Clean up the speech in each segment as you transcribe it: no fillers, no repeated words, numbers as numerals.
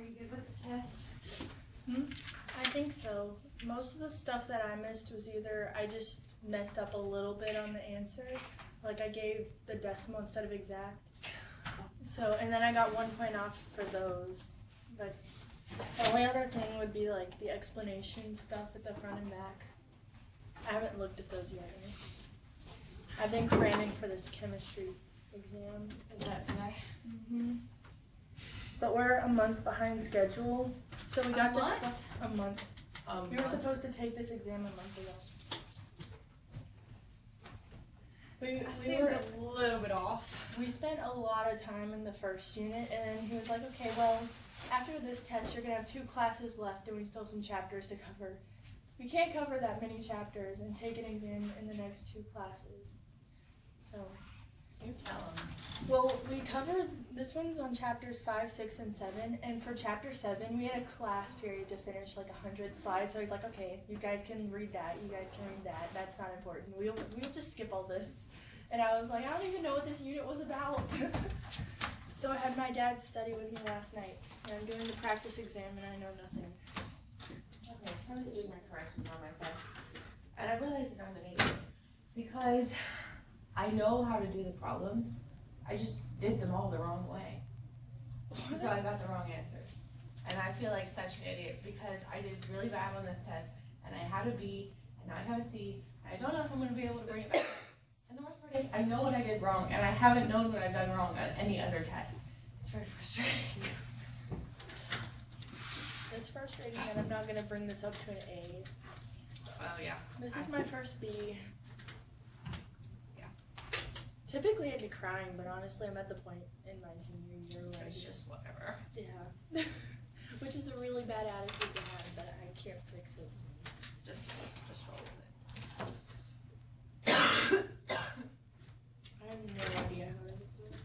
Are you good with the test? I think so. Most of the stuff that I missed was either I just messed up a little bit on the answer, like I gave the decimal instead of exact. So, and then I got 1 point off for those. But the only other thing would be like the explanation stuff at the front and back. I haven't looked at those yet. I've been cramming for this chemistry exam. Is that today? But we're a month behind schedule, so we got a month. We were supposed to take this exam a month ago. We were a little bit off. We spent a lot of time in the first unit, and then he was like, okay, well, after this test, you're going to have 2 classes left, and we still have some chapters to cover. We can't cover that many chapters and take an exam in the next 2 classes. So, you tell him. Well, we covered, this one's on chapters 5, 6, and 7, and for chapter 7, we had a class period to finish like 100 slides, so he's like, okay, you guys can read that, that's not important. We'll just skip all this. And I was like, I don't even know what this unit was about. So I had my dad study with me last night, and I'm doing the practice exam, and I know nothing. Okay, so I was doing my corrections on my test, and I realized that I'm an idiot, because I know how to do the problems, I just did them all the wrong way. So I got the wrong answers. And I feel like such an idiot, because I did really bad on this test, and I had a B, and now I have a C, and I don't know if I'm going to be able to bring it back. And the worst part is, I know what I did wrong, and I haven't known what I've done wrong on any other test. It's very frustrating. It's frustrating that I'm not going to bring this up to an A. Oh, yeah. This is my first B. Yeah. Typically I'd be crying, but honestly I'm at the point in my senior year where it's just whatever. Yeah. Which is a really bad attitude to have, but I can't fix it. So. Just roll with it. I have no idea how to do it.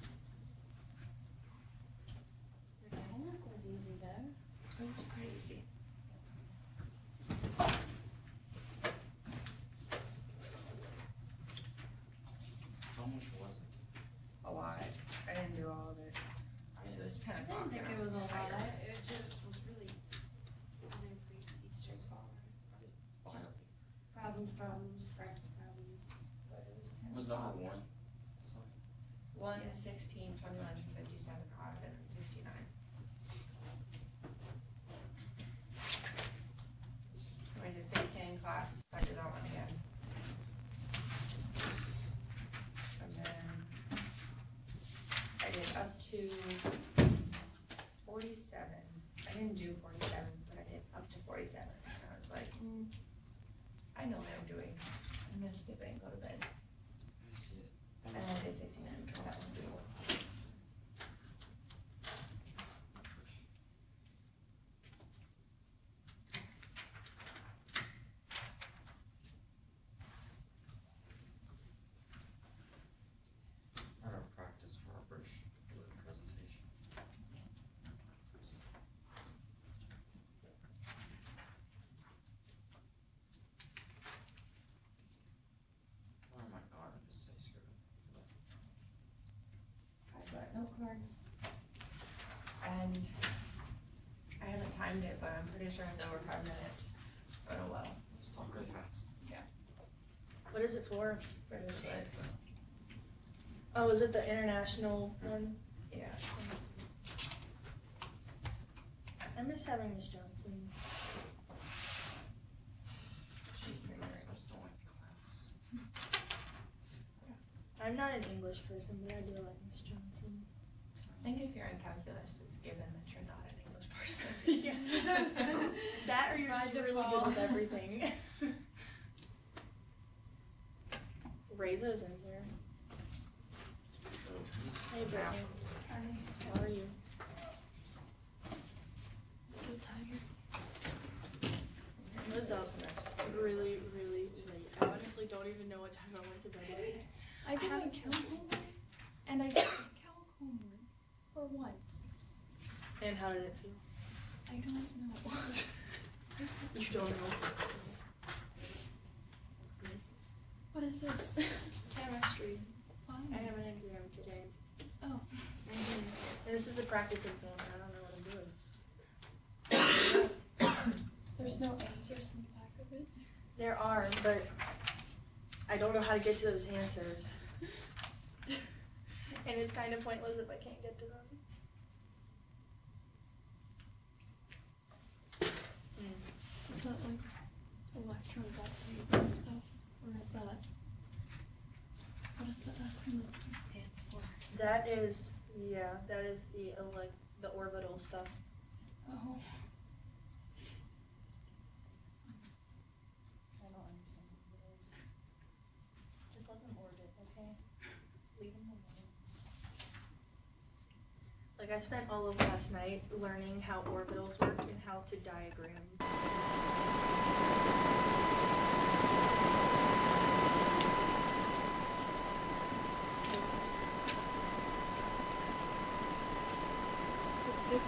Your homework was easy though. It was pretty easy. How much was it? A lot. I didn't do all of it. So it was 10 o'clock. I didn't think it was a lot. It just was really, pretty straightforward. Just problems, practice problems. But it was 10 Was o'clock. number 1? 1, 16, 21, 57, odd, and 69. I did 16 in class. I did that one again. And then I did up to 47. I didn't do 47, but I did up to 47. And I was like, I know what I'm doing. I'm gonna skip it and go to bed. I see it. And I did 69. That was doable. At our practice for our British presentation. Oh my god, I just say screw it. I've got note cards. And I haven't timed it, but I'm pretty sure it's over 5 minutes. But oh well. Just talk really fast. What is it for? British Lit. Oh, is it the international one? Yeah. I miss having Miss Johnson. She's pretty Nice, great. I just don't like the class. I'm not an English person, but I do like Miss Johnson. I think if you're in calculus, it's given that you're not an English person. Yeah. That or you're By just really good default. with everything. Reza's in here. Hey, Brittany. Hi. How are you? So tired. I was up really, really late. I honestly don't even know what time I went to bed. I did my calc homework, and I did my calc homework for once. And how did it feel? I don't know. You don't know. What is this? Chemistry. Why? I have an exam today. Oh. And this is the practice exam, and I don't know what I'm doing. There's no answers in the back of it. There are, but I don't know how to get to those answers. And it's kind of pointless if I can't get to them. Is that like electromagnetic stuff? Or is that, what does the S and the P stand for? That is the orbital stuff. Oh. I don't understand what it is. Just let them orbit, okay? Leave them alone. Like, I spent all of last night learning how orbitals work and how to diagram. So the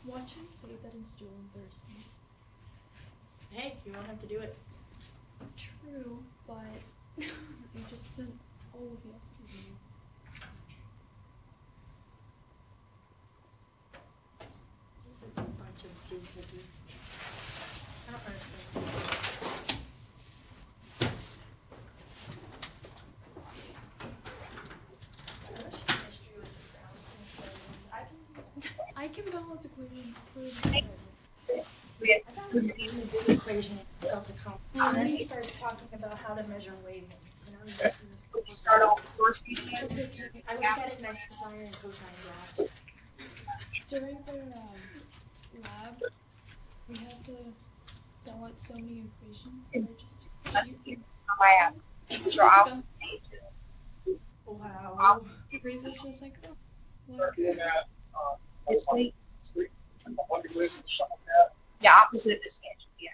watch him say that in school on Thursday. Hey, you won't have to do it. True, but you just spent all of yesterday. This is a bunch of doohickey. I don't understand. I wish history was just balancing equations. I can balance equations pretty good. I thought it was the only big equation in Delta Comp. And then he starts talking about how to measure wavelengths, and I'm just Start off first weekend. It's okay. I look at it next to sine and cosine graphs. During the lab, we had to balance so many equations that I just My draw. Wow. Research was like, oh, look. It's late. Yeah, opposite of this tangent, yeah.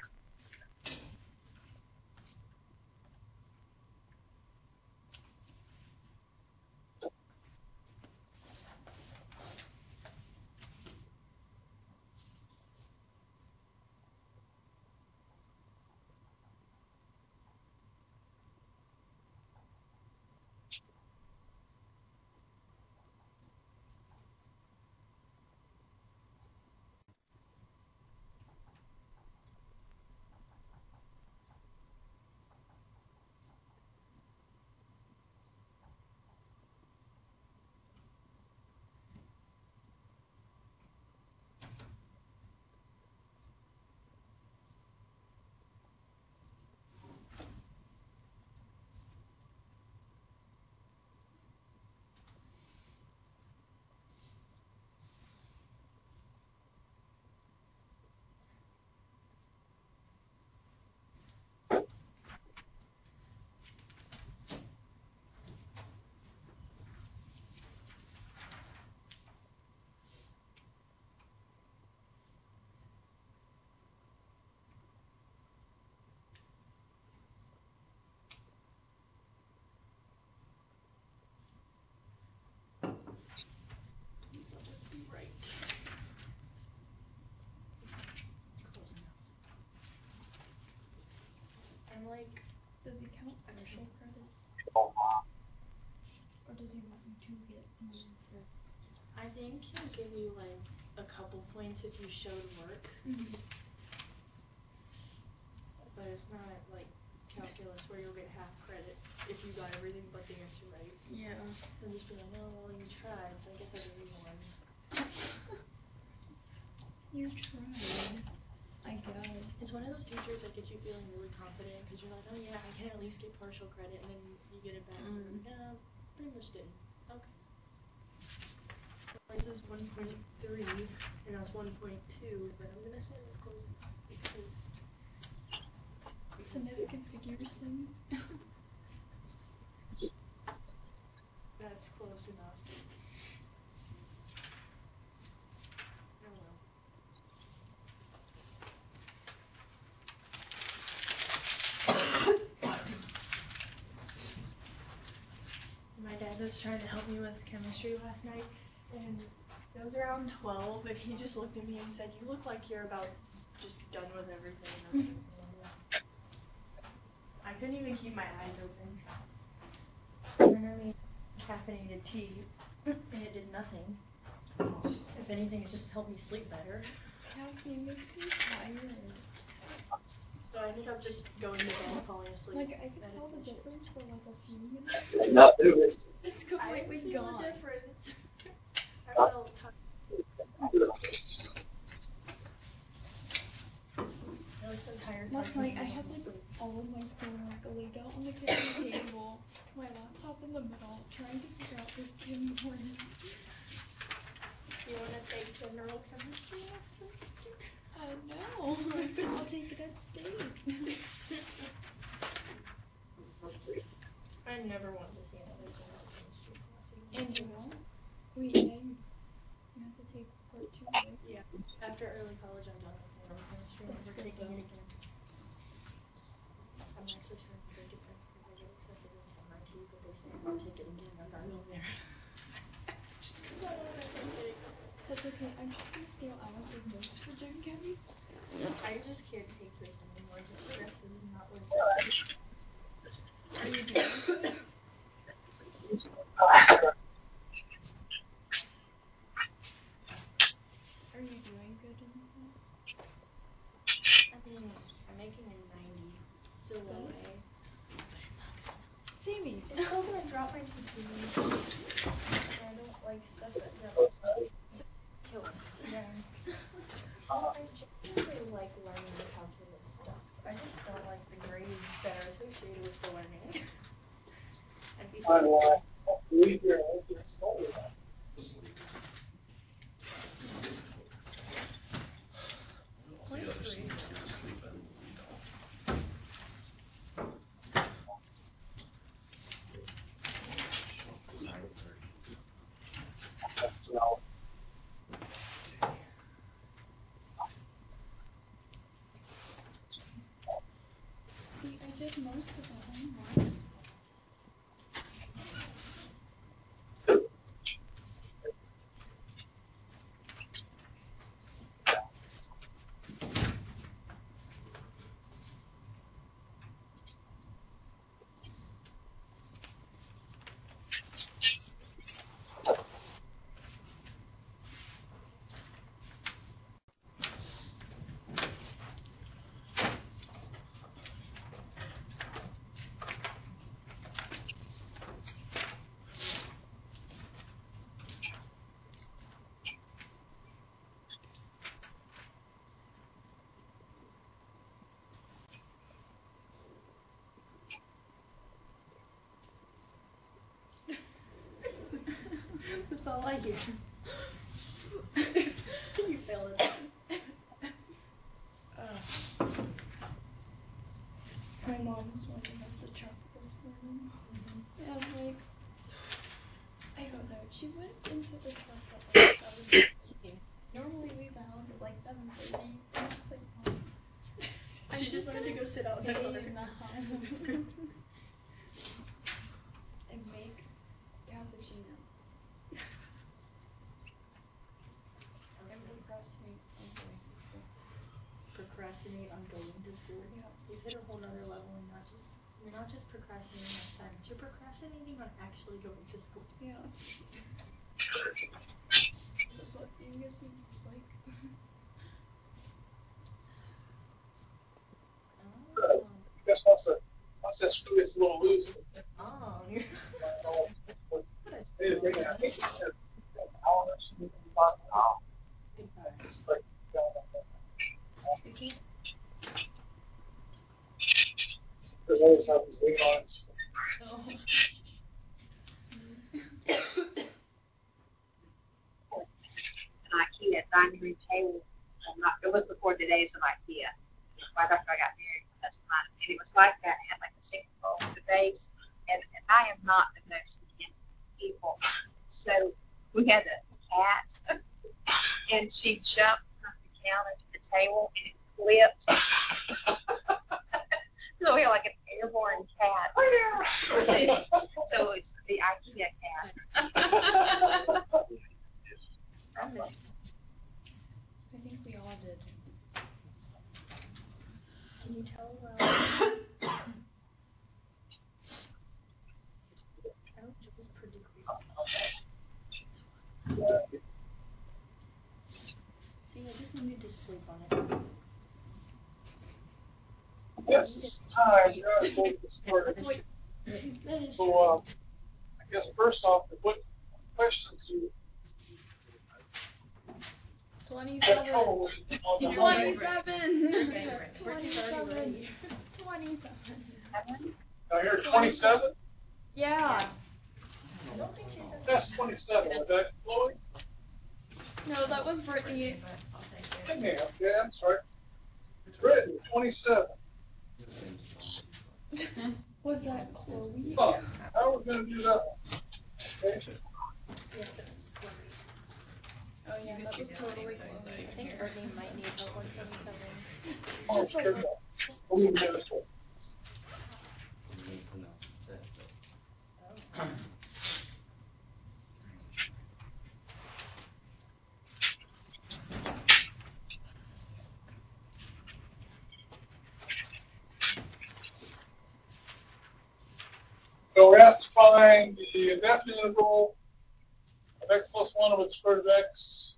Please let this be right. Close enough. I'm like, Does he count partial credit? Or does he want you to get an answer? I think he'll give you like a couple points if you showed work, but it's not like calculus where you'll get half credit if you got everything but the answer right. Yeah. He'll just be like, oh, well, you tried, so I guess I gave you one. You tried, I guess. It's one of those teachers that get you feeling really confident because you're like, oh yeah, I can at least get partial credit, and then you get it back and you're like, no, pretty much didn't. Okay. This is 1.3, and that's 1.2, but I'm gonna say it's close enough because Significant figures thing. that's close enough. Oh well. My dad was trying to help me with chemistry last night, and it was around 12, and he just looked at me and said, you look like you're about just done with everything. I couldn't even keep my eyes open. And then I made caffeinated tea, and it did nothing. If anything, it just helped me sleep better. Caffeine makes me tired. So I ended up just going to bed and falling asleep. Like, I could tell the difference for like a few minutes. It's I completely didn't feel gone. the difference. I felt tired. I was so tired. Last night I had like all of my schoolwork laid out on the kitchen table, my laptop in the middle, trying to figure out this Kim morning. You want to take general chemistry next semester? No, I'll take it at state. I never wanted to see another general chemistry class. And you know, you have to take part 2, right? Yeah. After early college, I'm done with general chemistry. I'm That's never good, taking it though. again. I'm actually trying to take it back because I get accepted into MIT, but they say I'm gonna take it again. I'm not going there. Just because I want to take it again. That's okay, I'm just gonna steal Alex's notes for Gen Chem. I just can't take this anymore. The stress is not worth it. Are you doing good? Are you doing good in this? I mean, I'm making a 90. It's a low A. Sammy, It's still gonna drop my GPA. I don't like stuff that drops my kills. Yeah. I genuinely like learning the calculus stuff. I just don't like the grades that are associated with the learning. I'd be What is grade? see, I did most of the homework. That's all I hear. You failed it. My mom was warming up the chocolate this morning. And I'm like, I don't know. She went into the truck at like 7:15. Normally leave the house at like 7:30. And I was like, Mom, She just wanted to go sit outside stay with her. in the house and make cappuccino. And procrastinate on going to school. Procrastinate on going to school. Yeah. You've hit a whole nother level and you're not just procrastinating on science, you're procrastinating on actually going to school. Yeah. This is what being a senior's like. Guess once that screw is a little loose. Oh. I think it's an hour or something. It's like, there's always have these wing arms. An IKEA dining room table. It was before the days of IKEA. Right after I got married, that's mine. And it was like that. It had like a single roll with the base. And I am not the most people. So we had a cat, and she jumped from the counter to the table, and it flipped. So we had like an airborne cat. So it's the IKEA cat. I think we all did. Can you tell I hope Joe's predicts See, I just needed to sleep on it. Yes, it's time. You're going to start. That's what. That is So, I guess first off, what questions you have 27. trouble with on the 27. Favorite. 27. 27. Now here's 27. Yeah. I don't think she said That's 27. Was that Chloe? No, that was Brittany. I'll take it. Hey, ma'am. Yeah, I'm sorry. It's written 27. Was that Chloe? Oh, how are we going to do that? Okay. yes, it was Chloe. Oh yeah, that was totally Chloe. I think Brittany might need help on 27. Oh, Just sure. like- Believe me, that's what- So we're asked to find the indefinite interval of x plus 1 over the square root of x.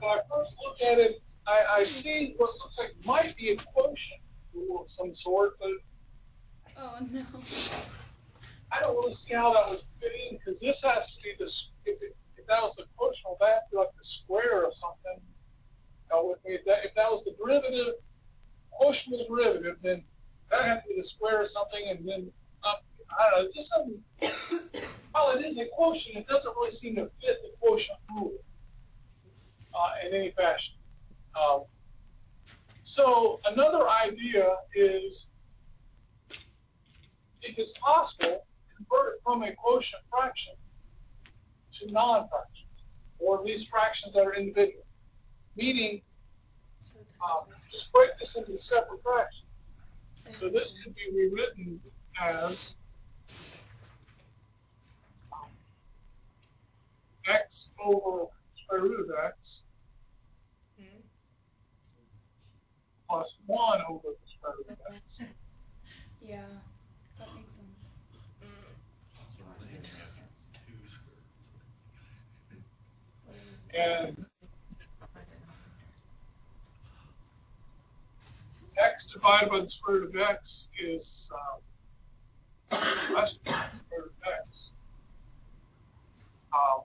When I first look at it, I see what looks like might be a quotient rule of some sort, but Oh no. I don't really see how that would fit in, because this has to be this. If that was the quotient, well, that would be like the square of something. If that was the derivative, quotient of the derivative, then that has to be the square of something, and then up. I don't know. It just doesn't. While it is a quotient, it doesn't really seem to fit the quotient rule in any fashion. So another idea is, if it's possible, convert it from a quotient fraction to non-fractions, or at least fractions that are individual. Meaning, just break this into separate fractions. So this could be rewritten as x over square root of x plus 1 over the square root of x. Yeah, that makes sense. And x divided by the square root of x is less than the square root of x,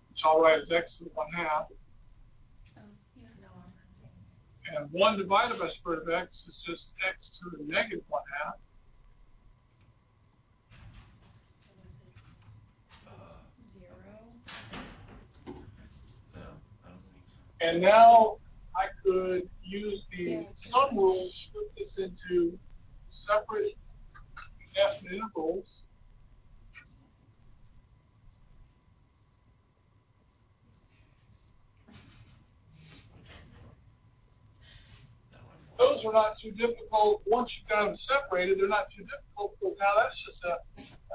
which I'll write as x to the 1/2. Oh, yeah. No, I'm not saying And 1 divided by square root of x is just x to the negative 1/2. So was it 0? And now I could use the Yeah. sum rule to split this into separate definite intervals. Those are not too difficult. Once you've got them separated, they're not too difficult. But now that's just a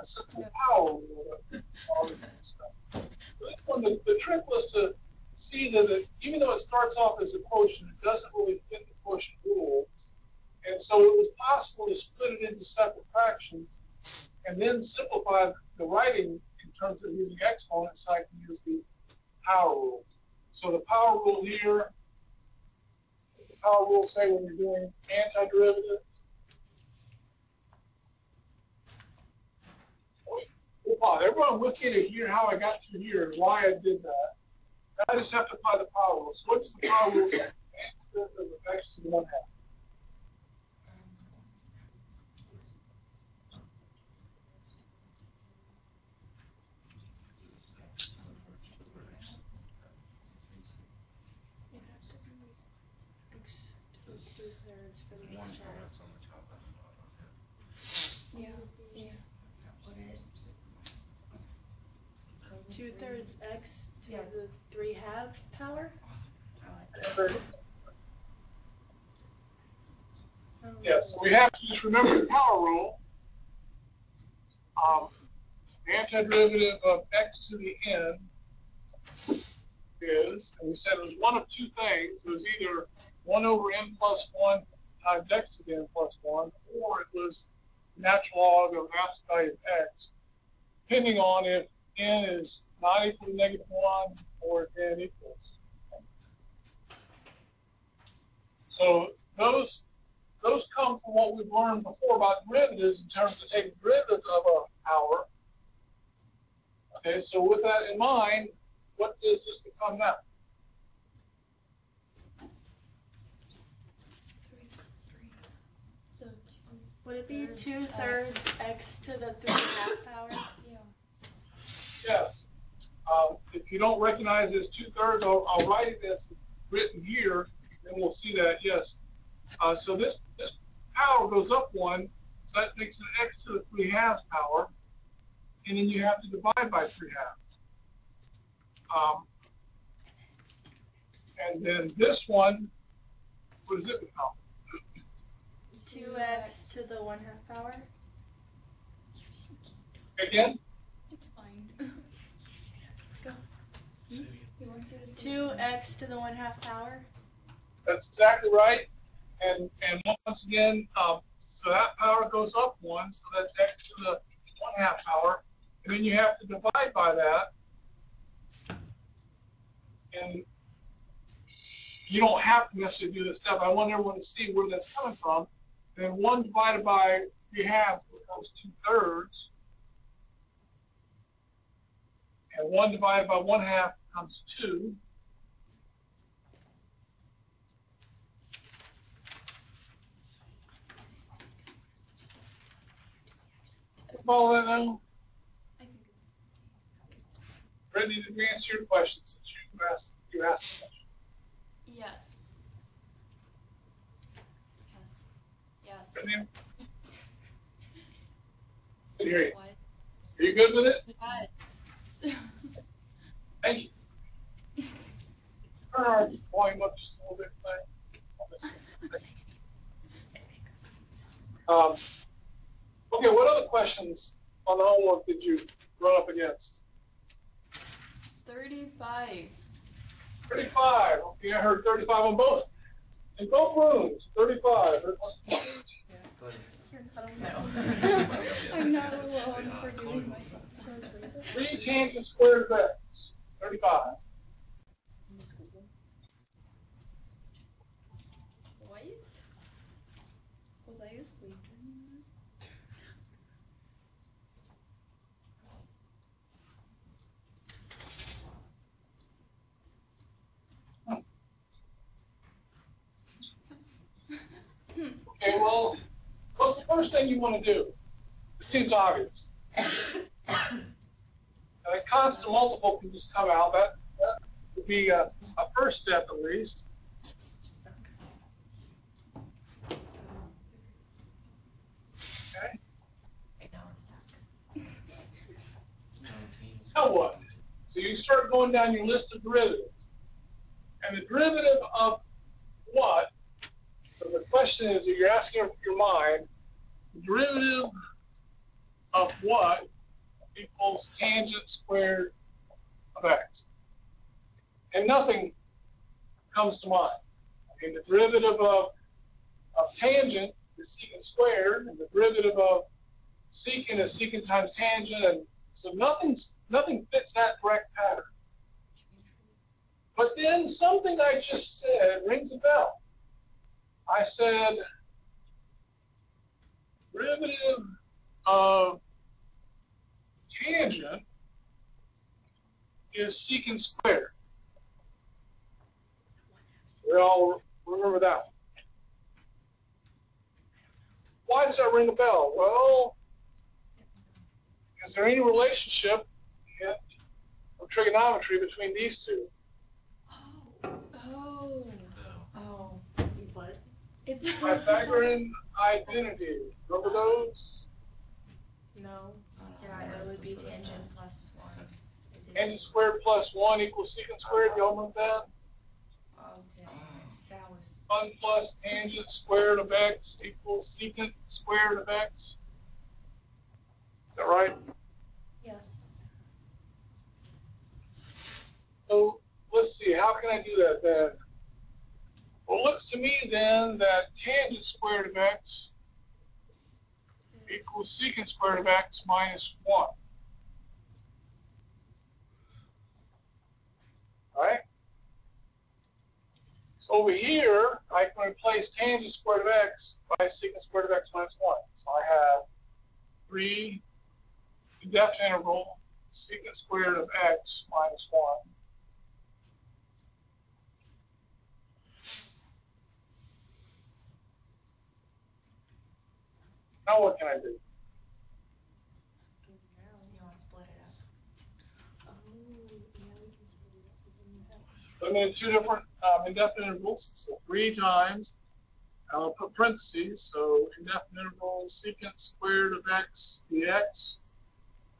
simple power rule. All of that stuff. This one, the trick was to see that even though it starts off as a quotient, it doesn't really fit the quotient rule. And so it was possible to split it into separate fractions and then simplify the writing in terms of using exponents, so I can use the power rule. So the power rule here, the power rule say when you're doing antiderivative. Everyone with me to hear how I got to here and why I did that. I just have to apply the power rule. So what's the power rule say? Antiderivative of x to the 1/2. X to the 2/3 for the One next part. that's on the top and the bottom. Yeah. Yeah. what it is. 2/3 x to Yeah. the 3/2 power. Yes, so we have to just remember the power rule. The antiderivative of x to the n is, and we said it was one of two things. It was either 1 over n plus 1 times x to the n plus 1, or it was natural log of absolute value of x. depending on if n is not equal to -1 or if n equals. So those come from what we've learned before about derivatives in terms of taking derivatives of a power. Okay, so with that in mind, what does this become now? So Would it be 2/3 x to the 3.5 power? yeah. Yes. If you don't recognize this 2/3, I'll write it as written here, and we'll see that, yes. So this power goes up 1, so that makes it x to the 3/2 power, and then you have to divide by 3/2. And then this one, what does it become? 2x to the 1/2 power? Again? It's fine. Go. He wants you to say 2x to the 1/2 power? That's exactly right. And once again, so that power goes up 1, so that's x to the 1/2 power. And then you have to divide by that. And you don't have to necessarily do this step. I want everyone to see where that's coming from. And 1 divided by 3/2 becomes 2/3. And 1 divided by 1/2 becomes 2. Follow that now? I think it's Brittany, did we answer your question since you asked the question? yes. Yes. Yes. Brittany? Good to hear you. What? Are you good with it? Yes. Thank you. Turn our volume up just a little bit. Okay, what other questions on the homework did you run up against? 35. 35. Okay, I heard 35 on both. In both rooms, 35. It must be Go ahead. I don't know. I'm not alone for doing myself. So it's razor? 3 tangent squared of x. 35. What? Was I asleep during that? Okay, well, what's the first thing you want to do? It seems obvious. A constant multiple can just come out. That would be a first step at least. Okay. Right now I'm stuck. 19. Now what? So you start going down your list of derivatives. And the derivative of what? So the question is, you're asking your mind, the derivative of what equals tangent squared of x? And nothing comes to mind. I mean, the derivative of tangent is secant squared, and the derivative of secant is secant times tangent, and so nothing fits that direct pattern. But then something I just said rings a bell. I said derivative of tangent is secant squared. We all remember that one. Why does that ring a bell? Well, is there any relationship of trigonometry between these two? Oh. Oh, what? It's Pythagorean identity. Remember those? No. Yeah, it would be tangent plus 1. Tangent squared plus 1 equals secant squared. Y'all remember that? Oh, dang. That was. 1 plus tangent squared of x equals secant squared of x. Is that right? Yes. So let's see, how can I do that then? Well, it looks to me then that tangent squared of x equals secant squared of x minus 1. So over here, I can replace tangent squared of x by secant squared of x minus 1. So I have 3 indefinite interval secant squared of x minus 1. Now what can I do? You want to split it up. Put them in 2 different indefinite intervals. So 3 times, I'll put parentheses. So indefinite interval secant squared of x dx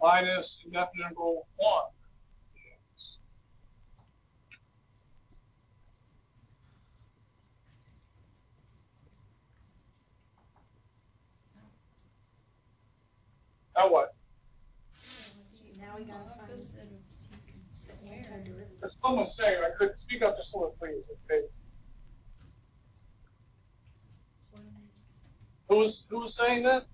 minus indefinite interval 1 dx. Now what? Now we gotta find opposite of secant squared. There's someone saying I could speak up just a little, please. Okay. Who was saying that?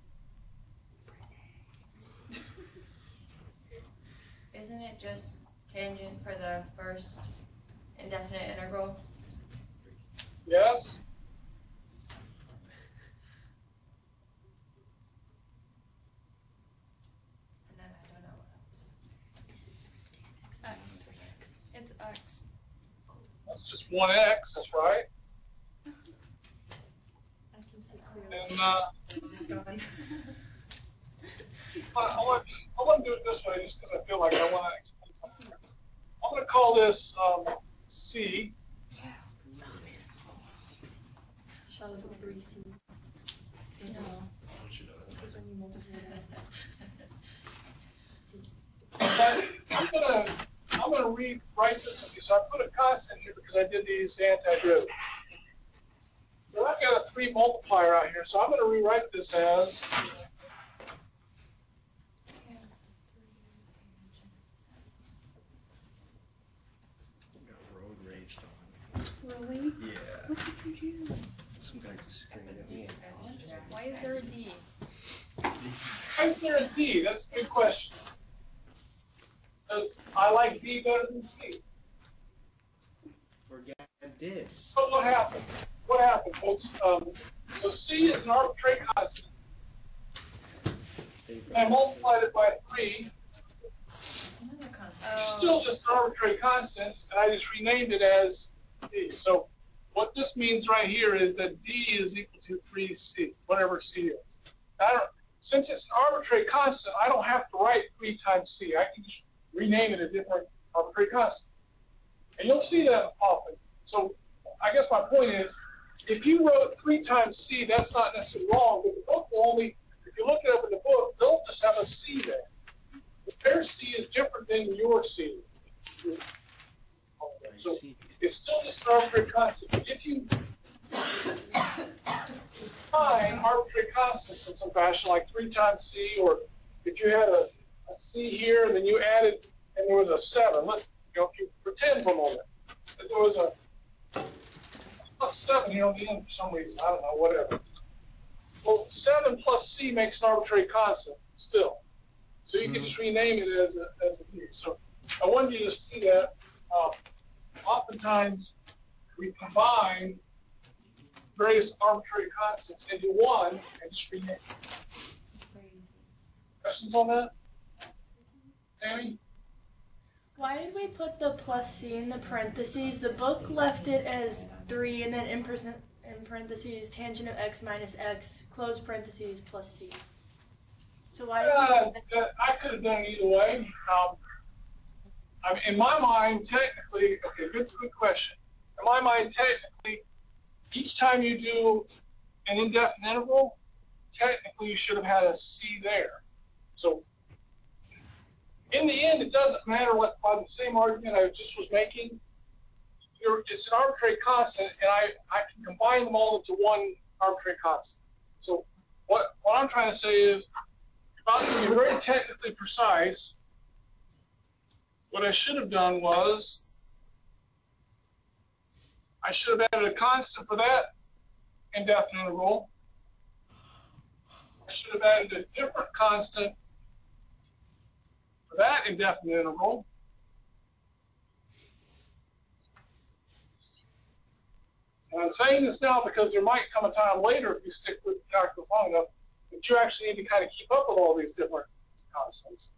Isn't it just tangent for the first indefinite integral? Yes. And then I don't know what else. X. It's X. That's just 1x. That's right. I can see clearly. And It's gone. I want to do it this way just because I feel like I want to explain something. I'm going to call this C. Shell is a 3C. No. Because when you multiply But I'm gonna rewrite this. Okay, so I put a constant here because I did these anti-derivatives. But I've got a 3 multiplier out here, so I'm going to rewrite this as Got road raged on. Really? Yeah. What did you do? Some guy just screamed at me. Why is there a D? why is there a D? That's a good question. Because I like D better than C. Forget this. So what happened? What happened, folks? So C is an arbitrary constant. I multiplied it by 3. Another constant. It's still just an arbitrary constant, and I just renamed it as D. So what this means right here is that D is equal to 3C, whatever C is. Since it's an arbitrary constant, I don't have to write 3 times C. I can just rename it a different arbitrary constant. And you'll see that often. So I guess my point is, if you wrote 3 times C, that's not necessarily wrong, but the book will only, if you look it up in the book, they'll just have a C there. Their C is different than your C. So it's still just an arbitrary constant. But if you find arbitrary constants in some fashion, like 3 times C, or if you had a C here and then you added, and there was a 7. If you pretend for a moment that there was a plus 7 here on the end for some reason, I don't know, whatever. Well, 7 plus C makes an arbitrary constant still. So you can just rename it as a D. So I wanted you to see that. Oftentimes, we combine various arbitrary constants into one and just rename it. Questions on that? Tammy? Why did we put the plus C in the parentheses? The book left it as 3 and then in parentheses tangent of x minus x, close parentheses, plus C. So why did we I could have done it either way. I mean, in my mind, technically, okay, good question. In my mind, technically, each time you do an indefinite interval, technically you should have had a C there. So in the end, it doesn't matter what, by the same argument I just was making, it's an arbitrary constant, and I can combine them all into one arbitrary constant. So what I'm trying to say is, if I'm going to be very technically precise, what I should have done was, I should have added a constant for that indefinite interval. I should have added a different constant for that indefinite interval. And I'm saying this now because there might come a time later if you stick with the calculus long enough that you actually need to kind of keep up with all these different constants.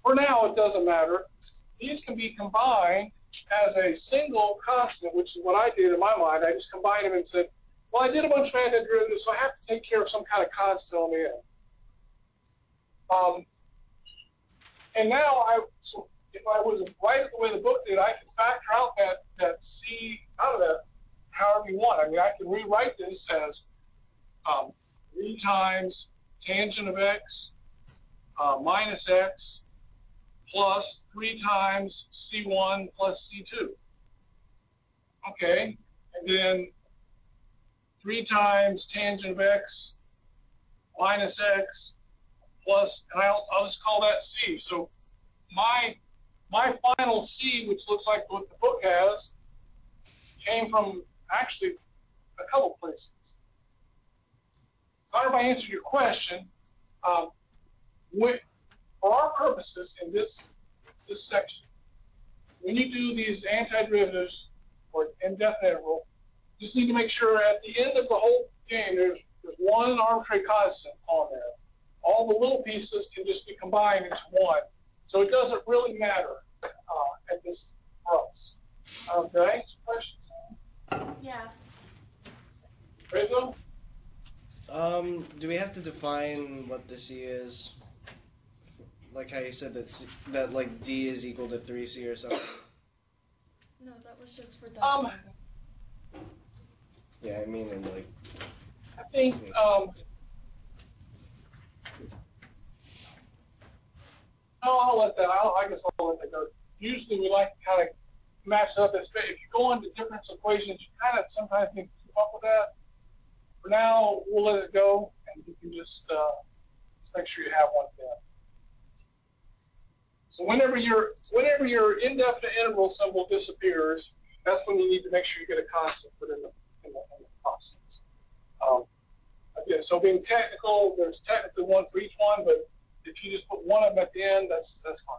For now, it doesn't matter. These can be combined as a single constant, which is what I did in my mind. I just combined them and said, well, I did a bunch of antiderivatives, so I have to take care of some kind of constant on the end. And now, so if I was right the way the book did, I could factor out that C out of that however you want. I mean, I can rewrite this as 3 times tangent of x minus x plus 3 times C1 plus C2. Okay, and then 3 times tangent of x minus x plus, and I'll just call that C. So my final C, which looks like what the book has, came from actually a couple places. So I don't know if I answered your question. For our purposes in this section, when you do these antiderivatives or indefinite interval, you just need to make sure at the end of the whole game there's one arbitrary constant on there. All the little pieces can just be combined into one. So it doesn't really matter at this for us. Did I answer questions? Yeah. Rizzo? Do we have to define what the C is? Like how you said that like D is equal to 3C or something? No, that was just for that. Yeah, I mean, in like... I think, no, I'll let that, I guess I'll let that go. Usually we like to kind of match up. If you go into difference equations, you kind of sometimes need to keep up with that. For now, we'll let it go, and you can just make sure you have one there. So whenever your indefinite interval symbol disappears, that's when you need to make sure you get a constant put in the constants. Again, so being technical, there's technically one for each one, but if you just put one of them at the end, that's fine.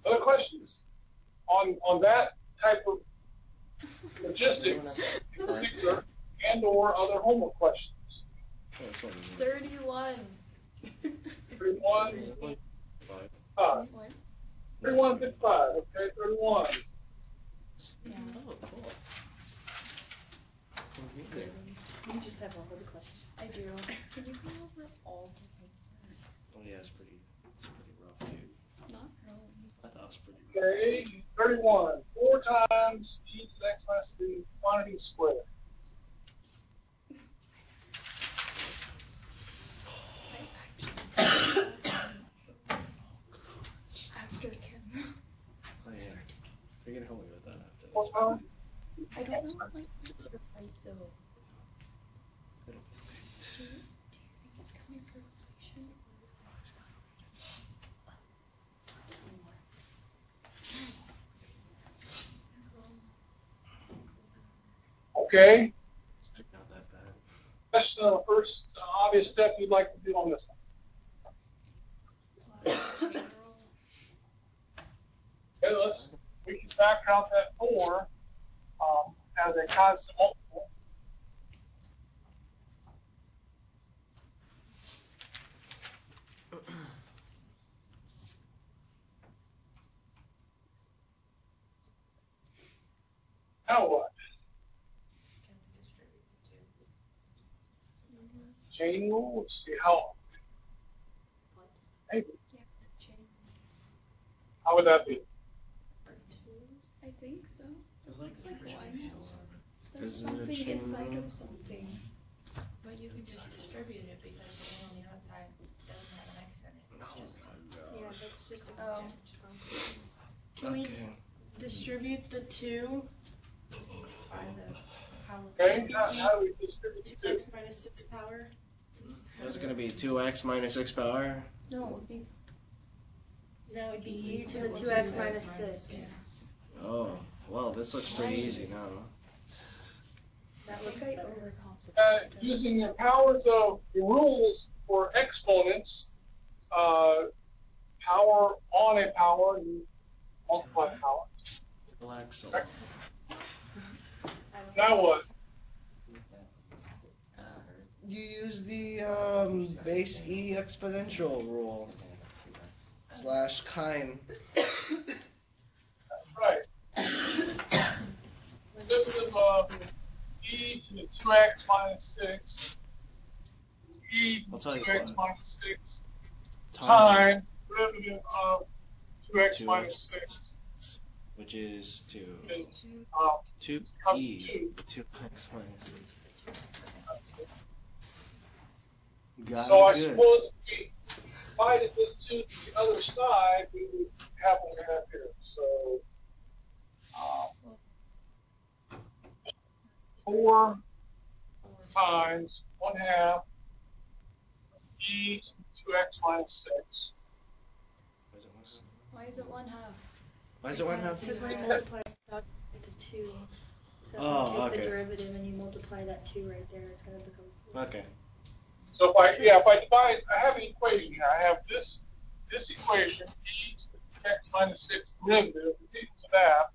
Other questions on that type of logistics in particular, and/or other homework questions? 31. 31. 31. 31, 55. Okay, 31. Yeah. Oh, cool. You just have all of the questions. I do. Can you go over all the things? Oh yeah, it's pretty rough, dude. Not really. I thought it was pretty rough. Okay, 31. 4 times e to the x minus 3 quantity squared. After Kim. Oh yeah. You're gonna help me with that after What's this. wrong? I don't know if my answers are right though. Do you think it's coming from relation? Okay. It's not that bad. Question on the first obvious step you'd like to do on this one. Okay, we can factor out that 4 as a constant multiple. Now what? Chain rule, let's see how. Maybe. You have to change. How would that be? I think so. It looks like one. There's Isn't it something chain inside rule? of something. But you can just distribute it because the one on the outside doesn't have an X in it. It's Oh just my Yeah, gosh. that's just a Oh. Can we Okay. distribute the 2? by the power. Okay, how do we distribute the 2? 2x minus 6 power? So it's gonna be 2x minus x power. No, it would be No, it'd be E e to the 2x minus 6. Oh, well, this looks pretty easy now. That I looks think I better. overcomplicated it. Using the powers of the rules for exponents, power on a power, you multiply power. Relax a Okay. lot. Now what? You use the base E exponential rule / kind. That's right. Derivative of e to the 2x minus 6 is e to I'll the tell you 2x what. minus 6 Time, times derivative of 2x 2x. minus 6 which is is 2 comes E to 2x minus 6. 2. Got So I it good. suppose if we divided this 2 to the other side, we would have what we have here. So 4 times 1/2 e to the 2x minus 6. Why is it 1/2? Why is it 1/2? Because when you multiply the 2, so Oh, if you take okay. the derivative and you multiply that 2 right there, it's going to become 4. Okay. So if I divide, I have an equation here. I have this equation, e to the x minus 6 derivative is equal to that.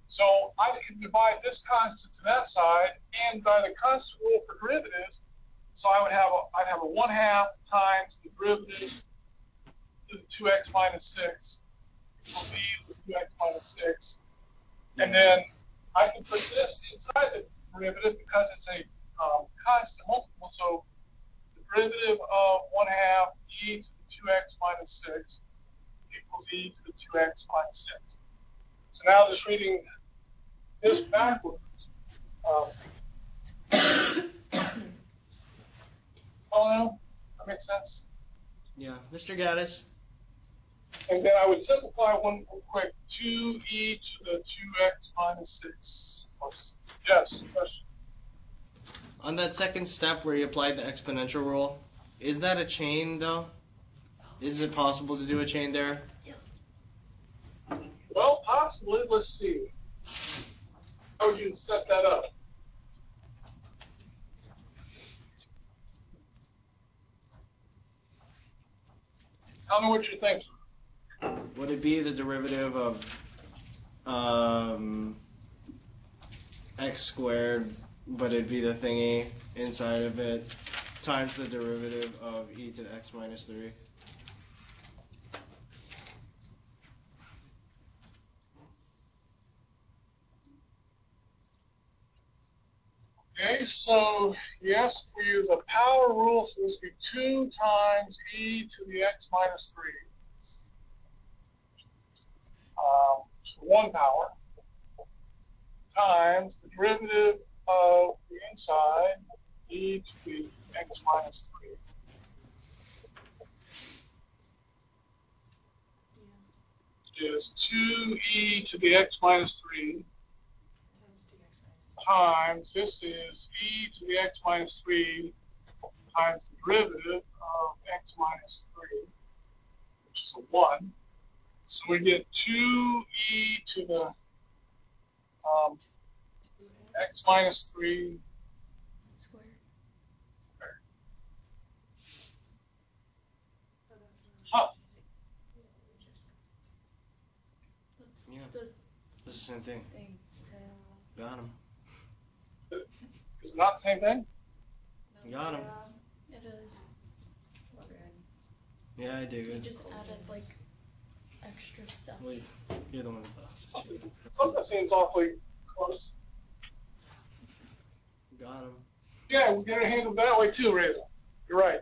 So I can divide this constant to that side and by the constant rule for derivatives. So I'd have a 1/2 times the derivative to the 2x minus 6 equals e to the 2x minus 6. And then I can put this inside the derivative because it's a constant multiple. So the derivative of 1/2 e to the 2x minus 6 equals e to the 2x minus 6. So now just reading this backwards. Oh no, that makes sense. Yeah, Mr. Gaddis. And then I would simplify one real quick. 2e to the 2x minus 6. Yes, question. On that second step where you applied the exponential rule, is that a chain though? Is it possible to do a chain there? Well, possibly. Let's see. How would you set that up? Tell me what you're thinking. Would it be the derivative of x squared, but it'd be the thingy inside of it, times the derivative of e to the x minus 3? Okay, so yes, we use a power rule, so this would be 2 times e to the x minus 3. 1 power times the derivative of the inside, e to the x minus 3 is 2e to the x minus 3 times, this is e to the x minus 3 times the derivative of x minus 3, which is a 1. So we get 2e to the x minus 3 Squared. Huh. Yeah, This it's the same thing. thing. Got him. Is it not the same thing? Got him. It is. Yeah, I dig You it. just added like extra steps. Wait, you're the one with the Something that seems awfully close. Got him. Yeah, we get it handled that way too, Reza. You're right.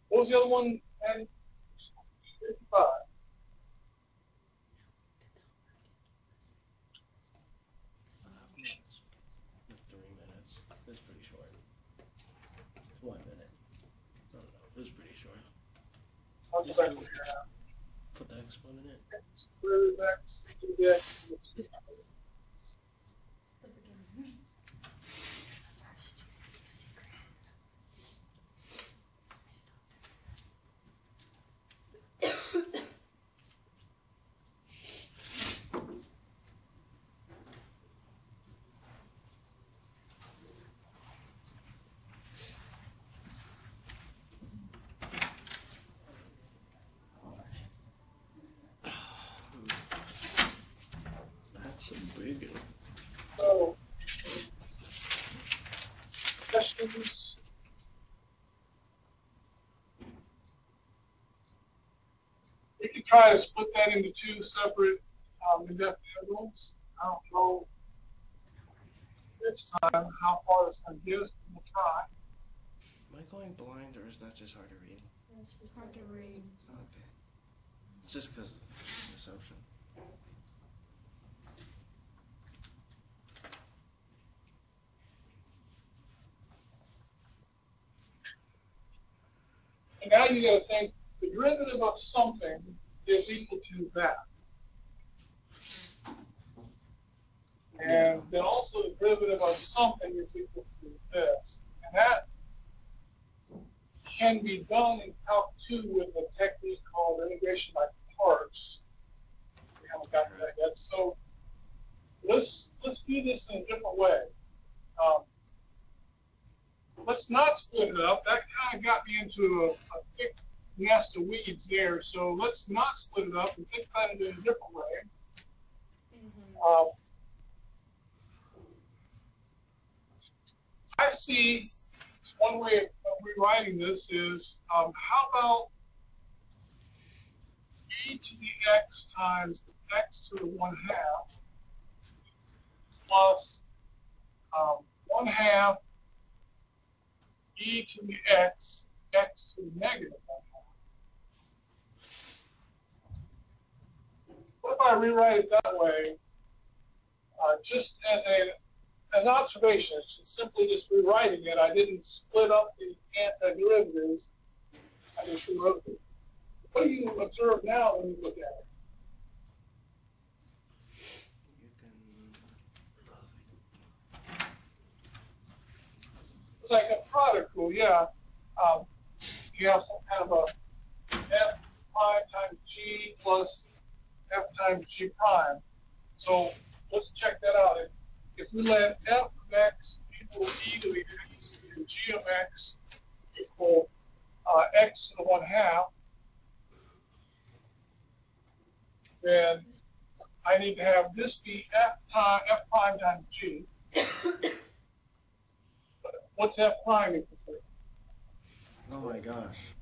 What was the other one? And 55. Minutes. 3 minutes. That's pretty short. 1 minute. I don't know. It was pretty short. I'll just like figure it out. Put the exponent in it. Square root of x to the x. intriguing. So, questions? We could try to split that into two separate indefinite intervals. I don't know this time how far it's going to get us, but we'll try. Am I going blind or is that just hard to read? It's just Hard to read. Okay. It's just because of the reception. And now you got to think the derivative of something is equal to that. And then also the derivative of something is equal to this. And that can be done in Calc 2 with a technique called integration by parts. We haven't got to that yet. So let's do this in a different way. Let's not split it up. That kind of got me into a thick nest of weeds there. So let's not split it up and think about it in a different way. I see one way of rewriting this is how about e to the x times x to the 1/2 plus 1/2 e to the x, x to the negative 1/2. What if I rewrite it that way, just as an observation? It's just simply just rewriting it. I didn't split up the antiderivatives. I just rewrote it. What do you observe now when you look at it? It's like a product rule, yeah. You have some kind of a f prime times g plus f times g prime. So let's check that out. If we let f of x equal e to the x and g of x equal x to the 1/2, then I need to have this be f prime times g. What's f prime equal to? Oh my gosh.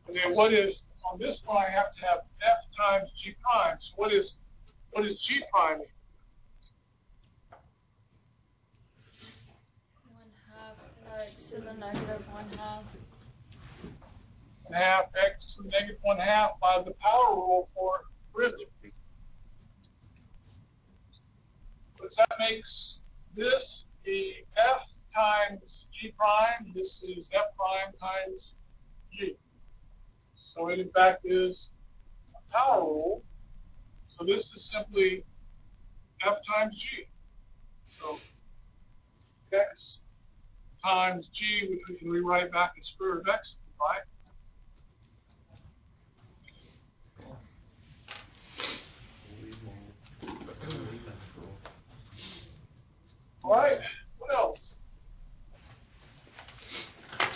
And then what is, on this one I have to have f times g prime. So what is g prime equal? 1/2 x to the negative 1/2. 1/2 x to the negative 1/2 by the power rule for derivative. But that makes this be f times g prime. This is f prime times g. So it in fact is a power rule. So this is simply f times g. So x times g, which we can rewrite back as square root of x, right? All right, what else?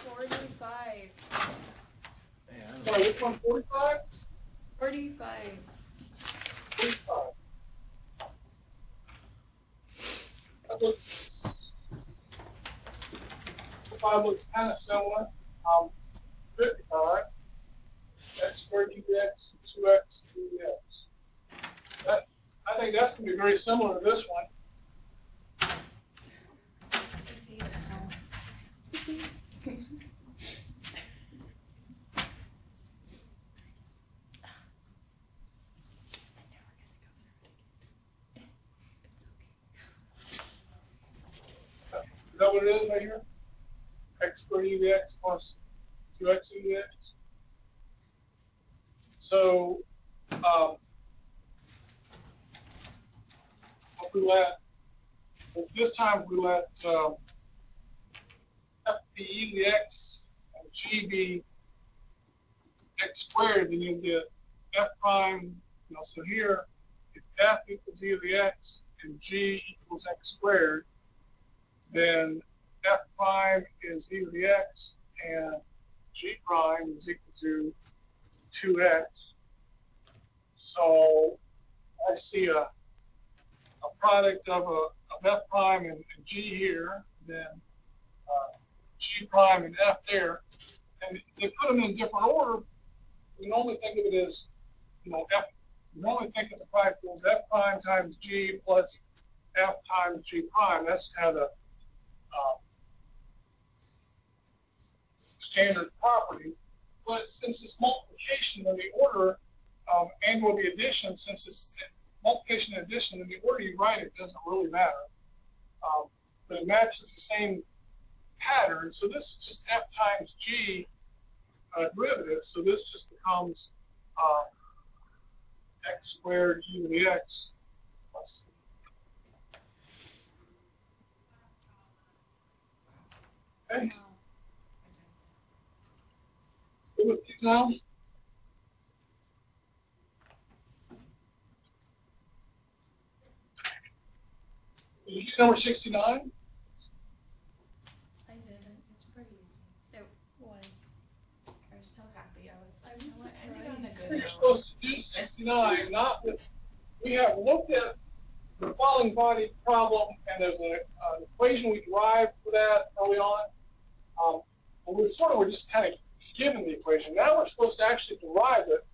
45. Sorry, which one, 45? 45. 45. That looks, 45 looks kind of similar. 55, x squared dx, 2x dx. I think that's going to be very similar to this one. Is that what it is right here? X squared dx plus 2x dx. So, if we let, this time we let f be e to the x and g be x squared, then you get f prime, so here, if f equals e to the x and g equals x squared, then f prime is e to the x and g prime is equal to 2x. So I see a a product of F prime and G here, then G prime and F there, and they put them in different order. We normally think of it as, F. We normally think of the product as F prime times G plus F times G prime. That's kind of the standard property. But since it's multiplication in the order, and with the addition, since it's multiplication and addition, in the order you write it doesn't really matter. But it matches the same pattern. So this is just F times G derivative. So this just becomes x squared e to the x plus. Okay. Good with these now? Did you get number 69? I didn't. It's pretty easy. It was. I was so happy. I I was was ending on a surprised. good You're note. supposed to do 69, not with. We have looked at the falling body problem, and there's an equation we derived for that early on. But we sort of were just kind of given the equation. Now we're supposed to actually derive it.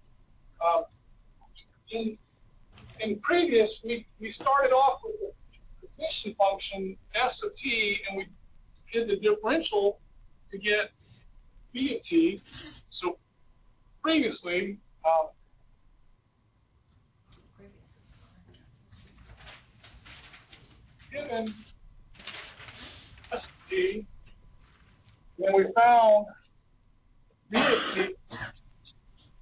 In previous, we started off with the position function s of t, and we did the differential to get b of t. So previously, given s of t, then we found b of t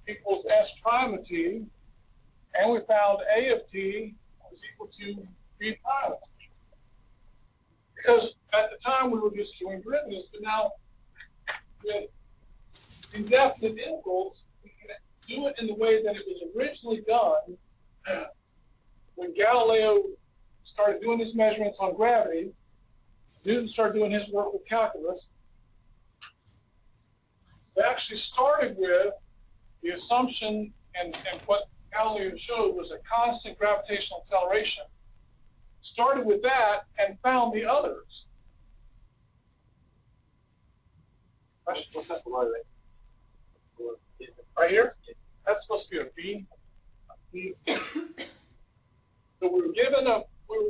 equals s prime of t, and we found a of t was equal to b prime of t. Because at the time we were just doing derivatives, but now with indefinite intervals, we can do it in the way that it was originally done when Galileo started doing his measurements on gravity. Newton started doing his work with calculus. They actually started with the assumption, and what Galileo showed was a constant gravitational acceleration. Started with that and found the others. What's that below there? Right here? That's supposed to be a B. So we were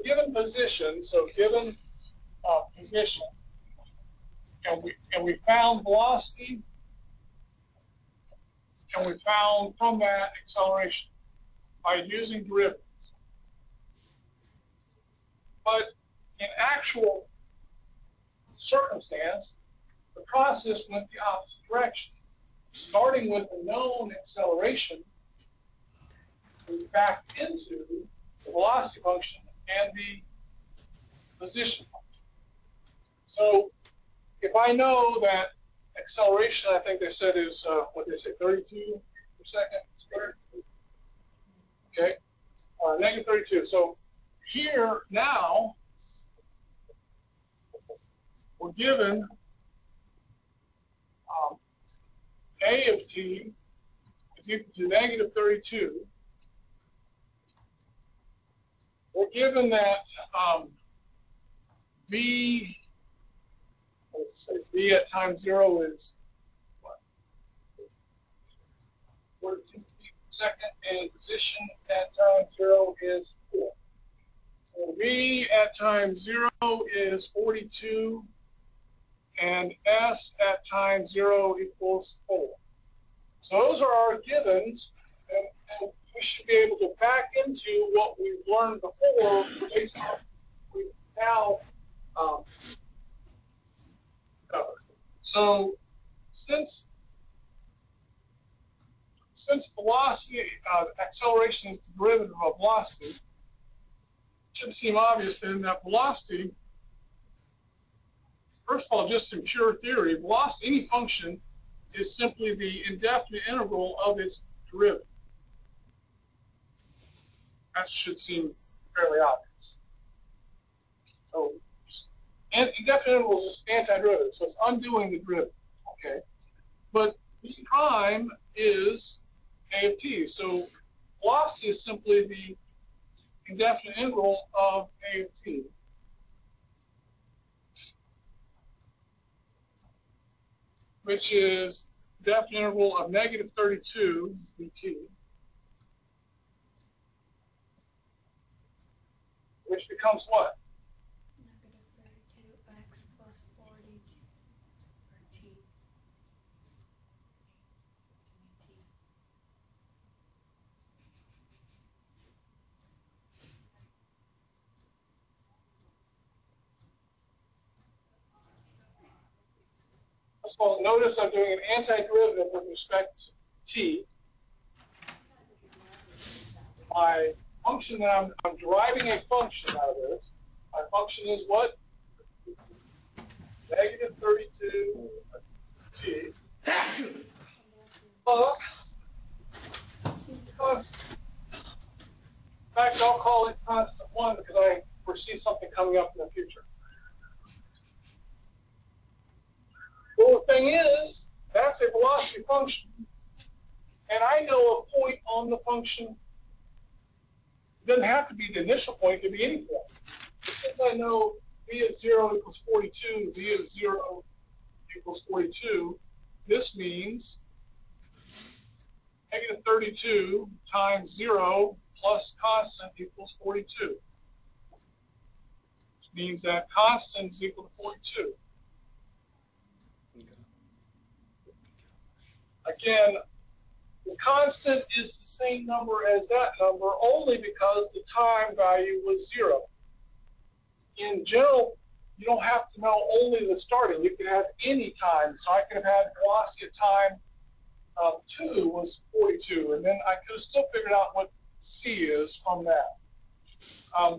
given position, so given position, and we found velocity, and we found from that acceleration by using derivatives. But in actual circumstance, the process went the opposite direction. Starting with a known acceleration, we backed into the velocity function and the position function. So if I know that acceleration, I think they said is, what did they say, 32 per second squared? Okay, negative 32. So here now, we're given a of t is equal to negative 32. We're given that v, let's say v at time 0 is what? 42 feet per second, and position at time 0 is 4. So v at time 0 is 42, and s at time 0 equals 4. So those are our givens, and we should be able to back into what we've learned before based on what we've now covered. So since velocity, acceleration is the derivative of velocity, it should seem obvious then that velocity, first of all, just in pure theory, velocity, any function, is simply the indefinite integral of its derivative. That should seem fairly obvious. So, indefinite integral is just antiderivative, so it's undoing the derivative. Okay, but b prime is a of t. So velocity is simply the indefinite interval of A of t. Which is definite interval of negative 32 dt, which becomes what? Negative 32x plus 40 for t. First of all, notice I'm doing an antiderivative with respect to t. My function that I'm deriving a function out of this. My function is what? Negative 32 t plus constant. In fact, I'll call it constant 1 because I foresee something coming up in the future. Well, the thing is, that's a velocity function. And I know a point on the function. It doesn't have to be the initial point, it could be any point. But since I know v of 0 equals 42, v of 0 equals 42, this means negative 32 times 0 plus constant equals 42. Which means that constant is equal to 42. Again, the constant is the same number as that number only because the time value was 0. In general, you don't have to know only the starting. You could have any time. So I could have had velocity at time 2 was 42, and then I could have still figured out what c is from that.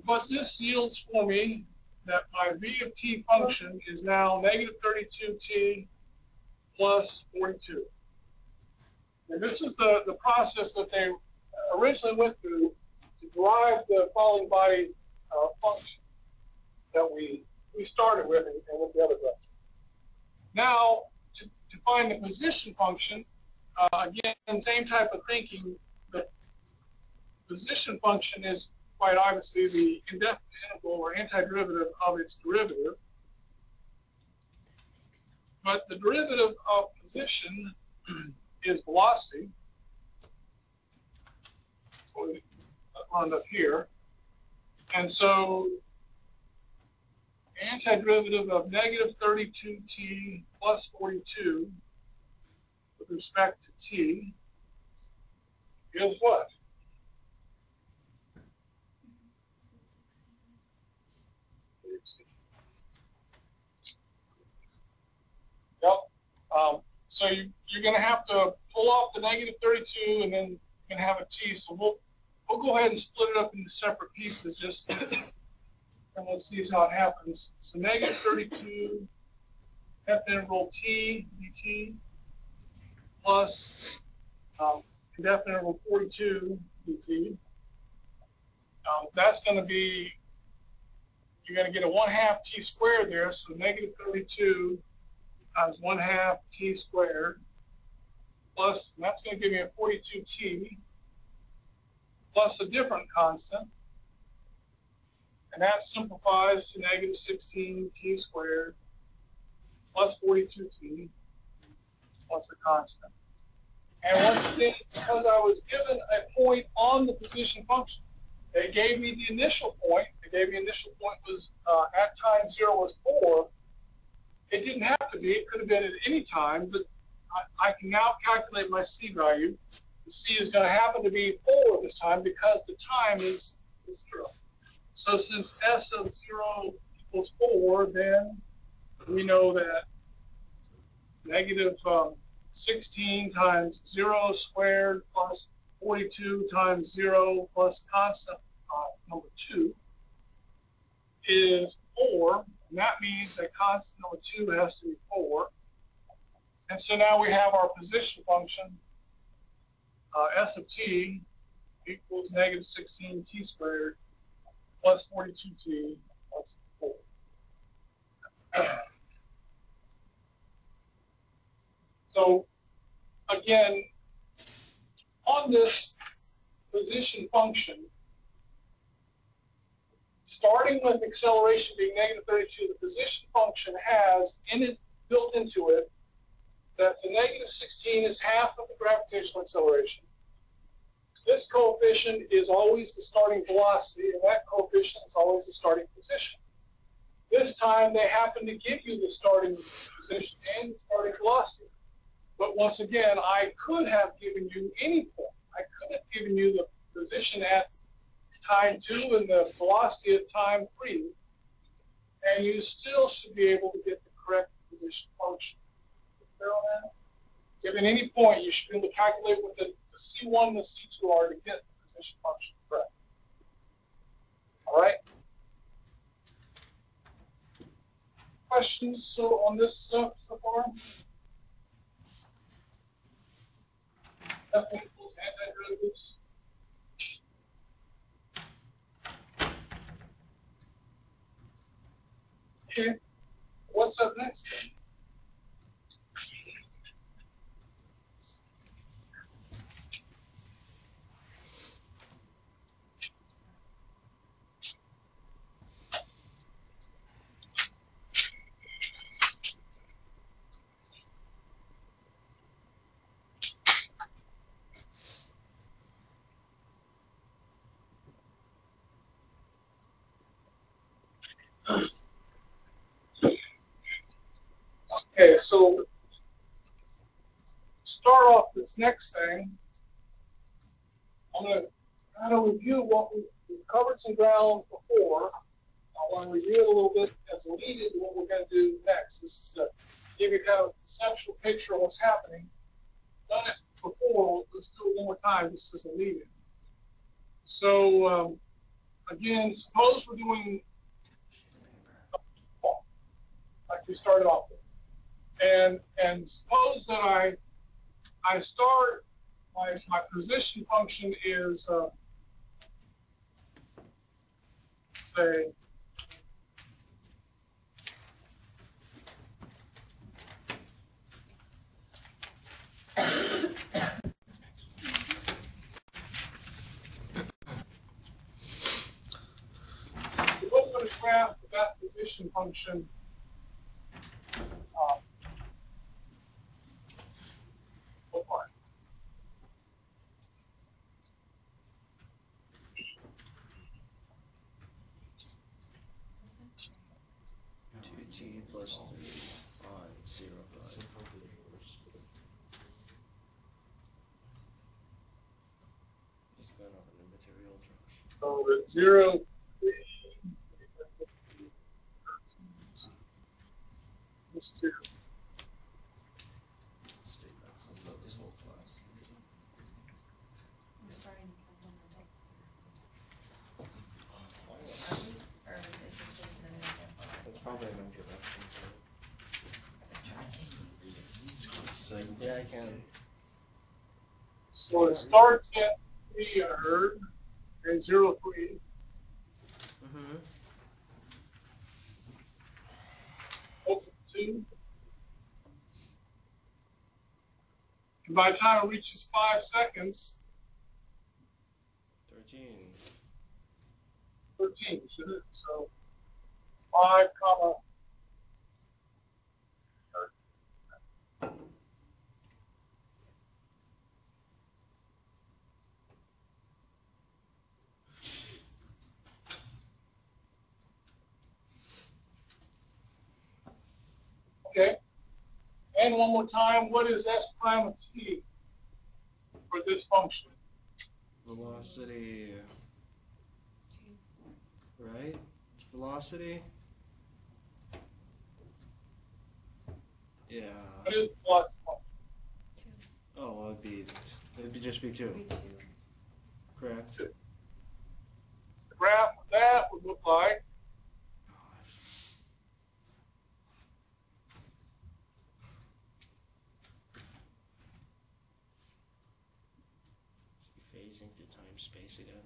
But this yields for me that my v of t function is now negative 32t plus 42. And this is the process that they originally went through to derive the falling body function that we started with and with the other direction. Now, to find the position function, again, same type of thinking. The position function is quite obviously the indefinite interval or antiderivative of its derivative. But the derivative of position is velocity. So we run up here. And so antiderivative of negative 32t plus 42 with respect to t is what? Yep. So you're going to have to pull off the negative 32 and then you're going to have a t. So we'll go ahead and split it up into separate pieces just and let's see how it happens. So negative 32 definite interval t dt plus indefinite interval 42 dt. That's going to be, you're going to get a 1/2 t squared there. So negative 32 times 1/2 t squared plus, and that's going to give me a 42t plus a different constant. And that simplifies to negative 16t squared plus 42t plus a constant. And once again, because I was given a point on the position function, they gave me the initial point. They gave me initial point was at time 0 was 4. It didn't have to be. It could have been at any time, but I can now calculate my c value. The c is going to happen to be 4 this time because the time is 0. So since s of 0 equals 4, then we know that negative 16 times 0 squared plus 42 times 0 plus constant number 2 is 4. And that means that constant number 2 has to be 4. And so now we have our position function, s of t equals negative 16t squared plus 42t plus 4. So again, on this position function, starting with acceleration being negative 32, the position function has in it, built into it, that the negative 16 is half of the gravitational acceleration. This coefficient is always the starting velocity, and that coefficient is always the starting position. This time, they happen to give you the starting position and the starting velocity. But once again, I could have given you any point. I could have given you the position at time 2 and the velocity at time 3, and you still should be able to get the correct position function. Clear on that? Given any point, you should be able to calculate what the C1 and the C2 are to get the position function correct. All right? Questions on this so far? F equals antiderivatives. Okay, what's up next then? Okay, so start off this next thing. I'm going to kind of review what we've covered some ground before. I want to review it a little bit as a lead into what we're going to do next. This is to give you kind of a conceptual picture of what's happening. Done it before, let's do it one more time just as a lead in. So, again, suppose we're doing like we started off with. And suppose that I start, my position function is, say, what would a graph of that position function look like? T plus 3 on 0 5. Just going over the material trash. So the 0, 3, this 2. That's this whole class. Or is this just an example? It's probably an introduction. Yeah, I can. So it starts at 3, I heard, and 0, 3. Mm-hmm. Open 2. And by the time it reaches 5 seconds, 13. 13, isn't it? So 5, comma, 13. Okay. And one more time, what is S prime of t for this function? Velocity. Right? Velocity? Yeah. What is the velocity function? Oh, well, it'd just be 2. Correct. 2. The graph of that would look like, Phasing through time space again.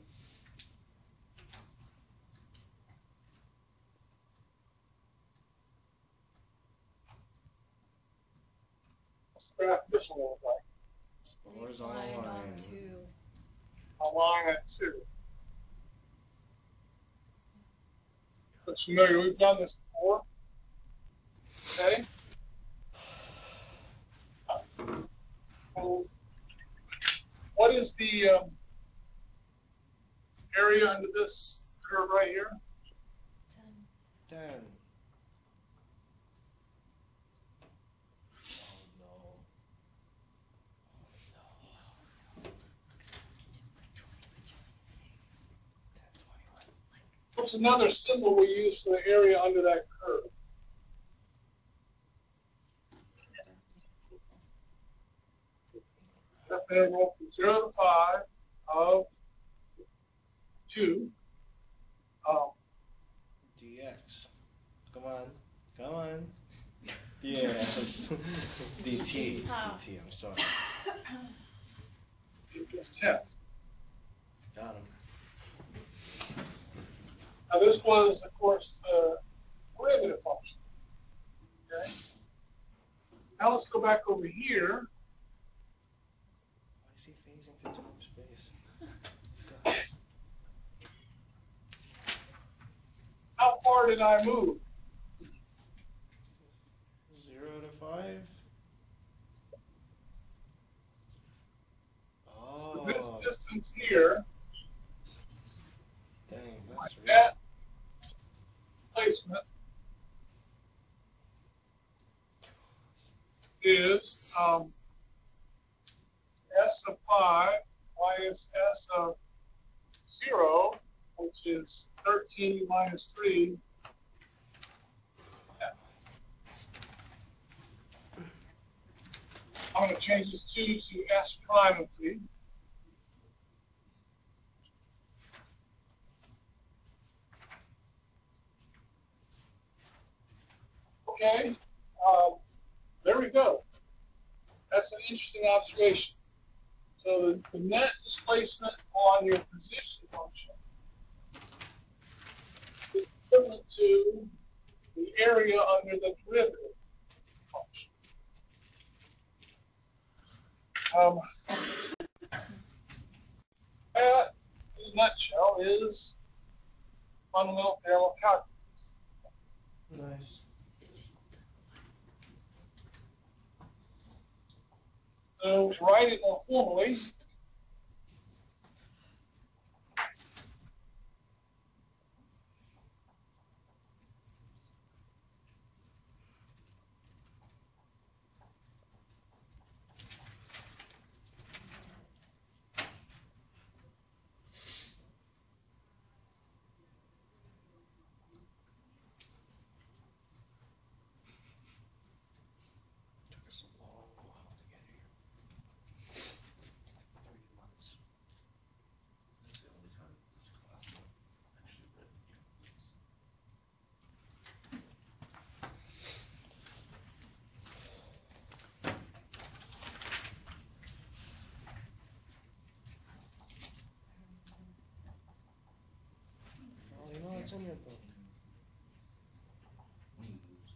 what's the graph of this one look like? Horizontal line. A line at 2. Looks familiar. We've done this before. Okay. So what is the area under this curve right here? 10. Oh no. What's another symbol we use for the area under that curve? That interval from 0 to 5 of 2. DX. Come on. Come on. Yes. DT. DT, I'm sorry. It's 10. Got him. Now this was, of course, the derivative function. Okay. Now let's go back over here. Why is he phasing through time space? How far did I move? 0 to 5? So Oh. this distance here, Dang, like that's real. that placement, is S of 5 minus S of 0, which is 13 minus 3. I'm going to change this 2 to S prime of 3. Okay, there we go. That's an interesting observation. So the net displacement on your position function is equivalent to the area under the derivative function. That, in a nutshell, is fundamental theorem of calculus. Nice. So to write it more formally, Took us a long while to get here. 3 months. That's the only time this class actually read the calculus. Oh, you know what's in your book? When he moves.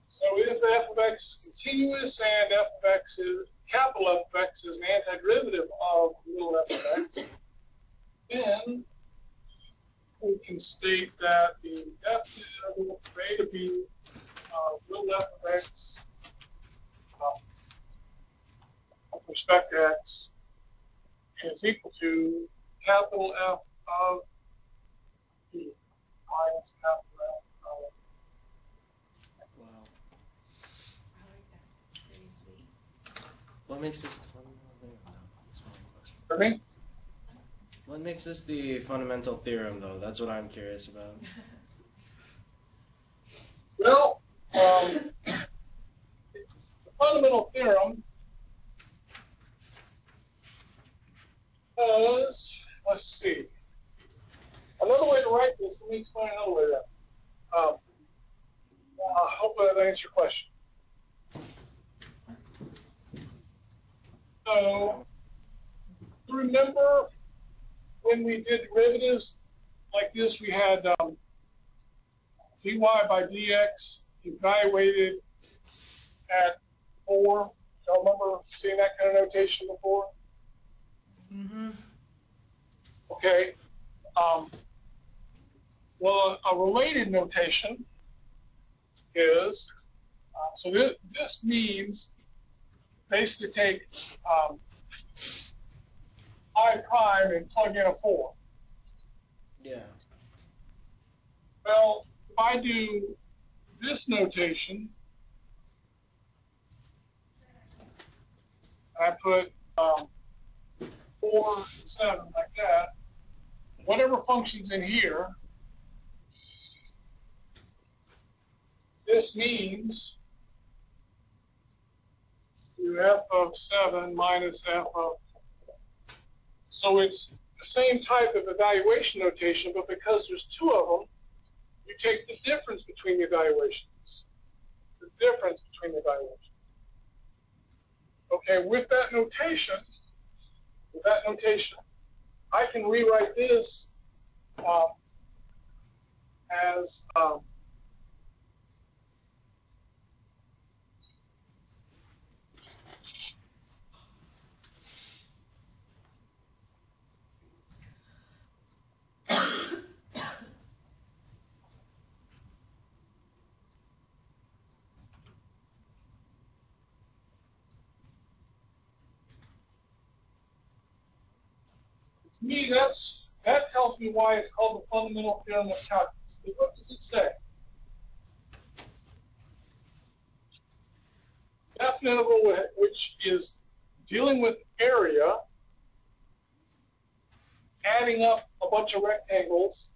so if f of x is continuous and f of x is, capital F of x is an antiderivative of little f of x, then we can state that the f from A to B of little f of x with respect to x is equal to capital F of B minus capital F of. Wow. I like that. It's pretty sweet. What makes this the fundamental theorem, though? That's my question. For me, What makes this the fundamental theorem, though? That's what I'm curious about. well, it's the fundamental theorem was, let's see, another way to write this, let me explain another way to write it. Hopefully that answers your question. So, you remember when we did derivatives like this, we had dy by dx evaluated at 4? Y'all remember seeing that kind of notation before? Mm-hmm. Okay. Well, a related notation is, so this means basically take I prime and plug in a 4. Yeah. Well, if I do this notation, and I put 4, 7 like that, whatever function's in here, this means f of 7 minus f of, so it's the same type of evaluation notation, but because there's 2 of them, you take the difference between the evaluations. The difference between the evaluations. Okay, with that notation, I can rewrite this as to me, that tells me why it's called the fundamental theorem of calculus. What does it say? Definite interval, which is dealing with area, adding up a bunch of rectangles,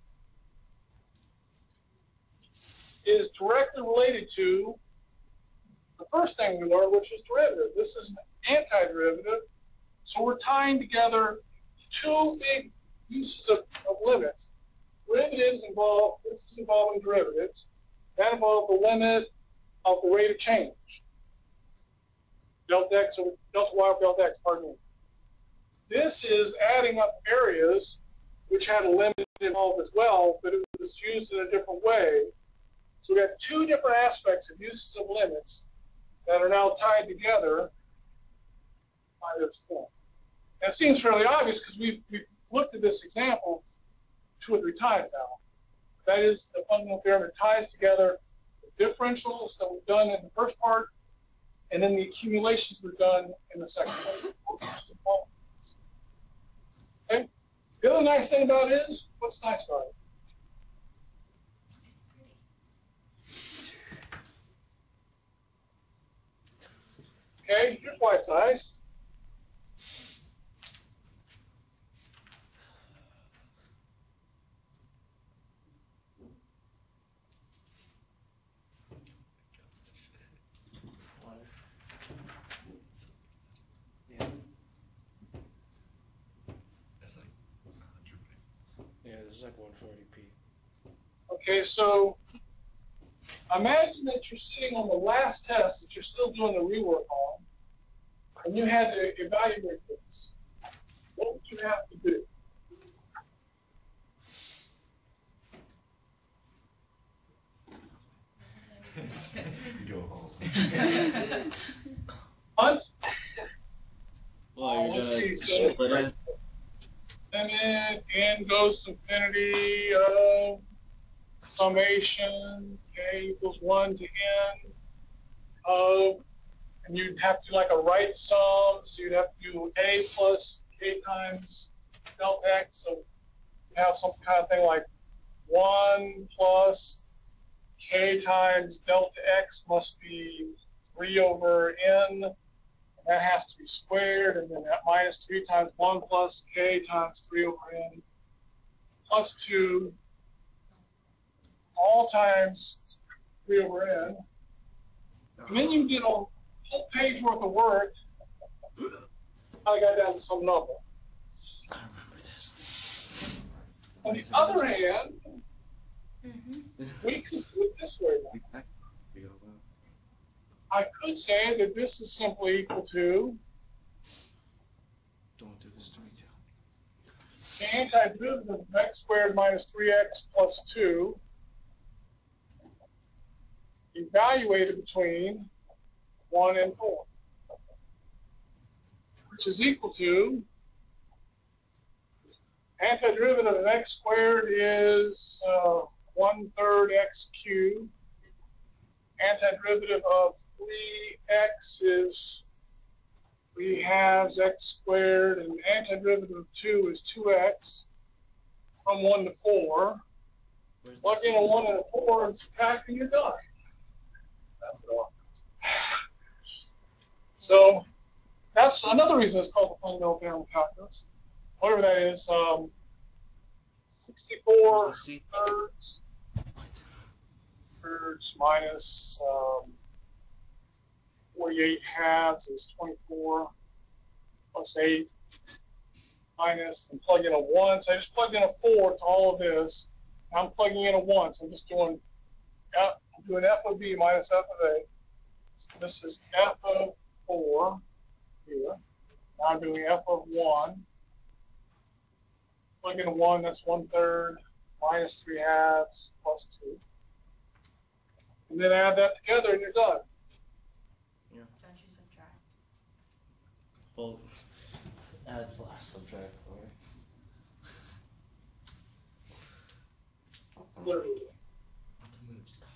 is directly related to the first thing we learned, which is derivative. This is an antiderivative, so we're tying together 2 big uses of limits. Derivatives involve, this is involving derivatives, that involves the limit of the rate of change. Delta x over delta y over delta x, pardon me. This is adding up areas which had a limit involved as well, but it was used in a different way. So we have 2 different aspects of uses of limits that are now tied together by this form. And it seems fairly obvious because we've looked at this example 2 or 3 times now. That is the fundamental theorem that ties together the differentials that we've done in the first part and then the accumulations we've done in the second part. Okay? The other nice thing about it is, what's nice about it? Okay, here's why it's nice. Yeah. That's like 100 pixels. Yeah, this is like 140p. Okay, so imagine that you're sitting on the last test that you're still doing the rework on, and you had to evaluate this. What would you have to do? Go home. Hunt? Well, you're Let's gonna see. So split it. limit n goes to infinity of summation k equals 1 to n of, and you'd have to do like a right sum, so you'd have to do a plus k times delta x, so you have some kind of thing like 1 plus k times delta x must be 3 over n, and that has to be squared, and then that minus 3 times 1 plus k times 3 over n plus 2 all times 3 over n. And then you did a whole page worth of work. I got down to some number. I remember this. On the other hand, we could do it this way now. I could say that this is simply equal to Don't do this to me, Joe. the antiderivative of x squared minus 3x plus 2 evaluated between 1 and 4, which is equal to antiderivative of x squared is 1/3 x cubed. Antiderivative of 3x is 3/2 x squared, and antiderivative of 2 is 2x from 1 to 4. Plug in a 1 and a 4 and subtract, and you're done. So that's another reason it's called the fundamental theorem of calculus. Whatever that is, 64 thirds minus 48/2 is 24 plus 8 minus, and plug in a 1. So I just plugged in a 4 to all of this. Now I'm plugging in a 1, so I'm just doing f of b minus f of a. So this is f of 4 here. Now I'm doing f of 1. Plug in a 1, that's 1/3 minus 3/2 plus 2. And then add that together and you're done. Don't you subtract? Well, add slash subtract for it. Literally. To move, stop.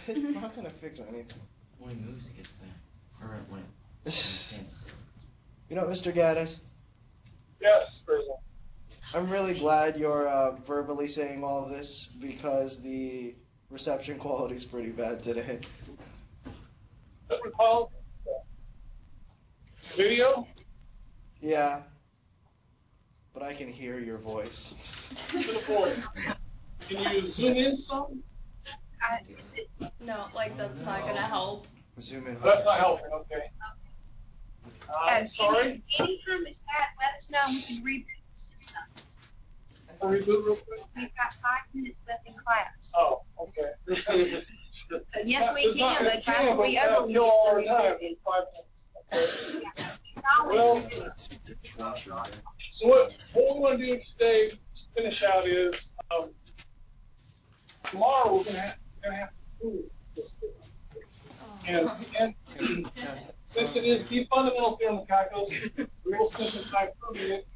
It's not gonna fix anything. When it moves, it gets bad. Or when it stands still. You know, Mr. Gaddis, Yes, Fraser. I'm really glad you're verbally saying all of this because the reception quality is pretty bad today. Don't recall video? Yeah, but I can hear your voice. To the voice. Can you zoom in some? No, like that's not gonna help. Zoom in. That's not helping, okay. I'm sorry. Anytime it's bad, let us know. We can reboot the system. Can we reboot real quick? We've got 5 minutes left in class. Oh, okay. So yes, we can, but after we that'll over. kill all our time in 5 minutes. Okay. Well, so what we want to do today, to finish out, is tomorrow we're gonna have to prove this thing. And since it is the fundamental theorem of calculus, we will spend some time proving it.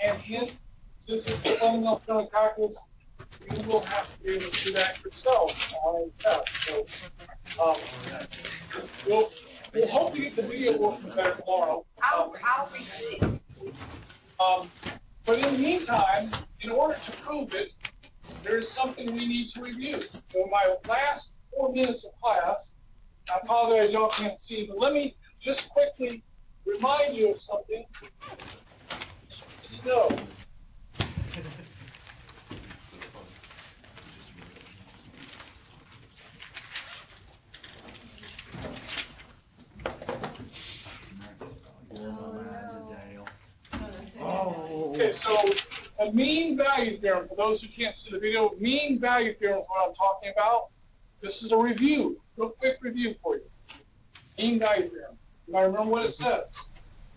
And hence, since it's the fundamental theorem of calculus, you will have to be able to do that yourself on a test. So we'll hope to get the video working better tomorrow. I'll redo it. But in the meantime, in order to prove it, there is something we need to review. So my last 4 minutes of class, I apologize y'all can't see, but let me just quickly remind you of something to know. Okay, so a mean value theorem, for those who can't see the video, mean value theorem is what I'm talking about. This is a review, real quick review for you. Mean value theorem. You might remember what it says.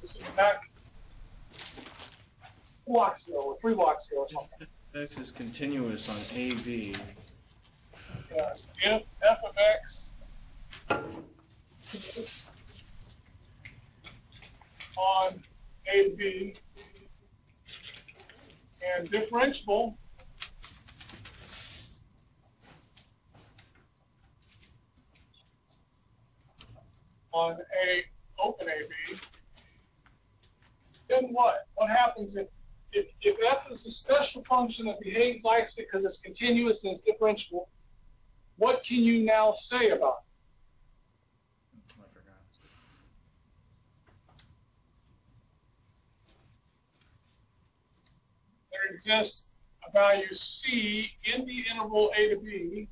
This is back 4 blocks ago or 3 blocks ago or something. X is continuous on AB. Yes, if f of x is on AB and differentiable on a open AB, then what? What happens if f is a special function that behaves nicely because it's continuous and it's differentiable? What can you now say about it? I forgot. There exists a value c in the interval a to b.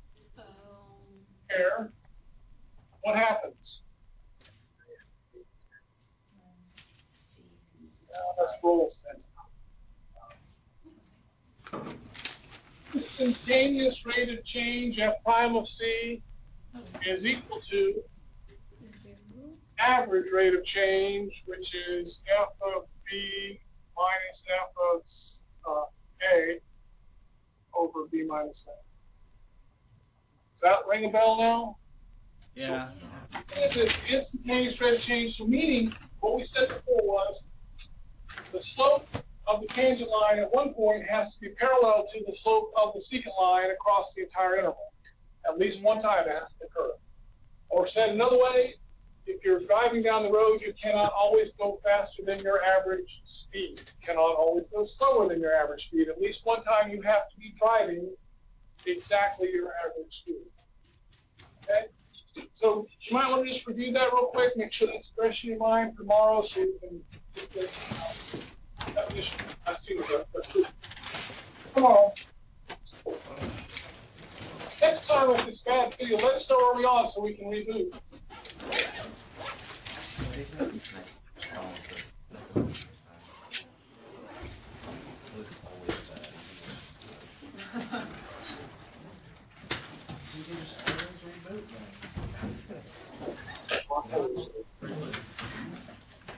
Here, what happens? That's rules. Instantaneous rate of change f prime of c is equal to average rate of change, which is f of b minus f of a over b minus a. Does that ring a bell now? Yeah. is this instantaneous rate of change. So meaning, what we said before was, the slope of the tangent line at one point has to be parallel to the slope of the secant line across the entire interval. At least one time that has to occur. Or said another way, if you're driving down the road, you cannot always go faster than your average speed. You cannot always go slower than your average speed. At least one time you have to be driving exactly your average speed. Okay? So you might want to just review that real quick, make sure that's fresh in your mind for tomorrow so you can get the definition. I see the come on. Next time if it's bad video, let us know early on so we can reboot.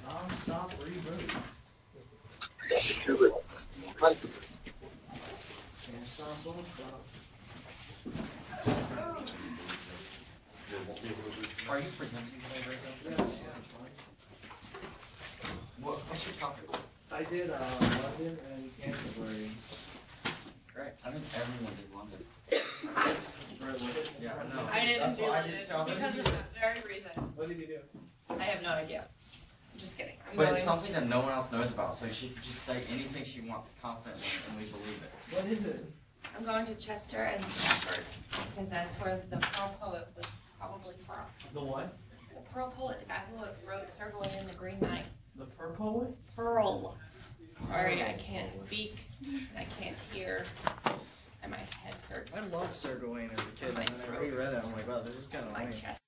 Non-stop reboot. Can't stop, won't stop. Are you presenting today, Rizzo? Yeah, I'm sorry. What's your topic? I did London and Canterbury. Great. I think everyone did London. Yeah, I know. I didn't That's do what I London did too. I was like, because of that very reason. What did you do? I have no idea. I'm just kidding. But it's something that no one else knows about, so she could just say anything she wants confidently, and we believe it. What is it? I'm going to Chester and Stafford because that's where the Pearl Poet was probably from. The what? The Pearl Poet, the guy who wrote Circling in the Green Knight. The purple one? Pearl. Sorry, I can't speak. I can't hear. And my head hurts. I loved Sir Gawain as a kid, and when I reread it, I'm like, wow, this is kind of My lame. chest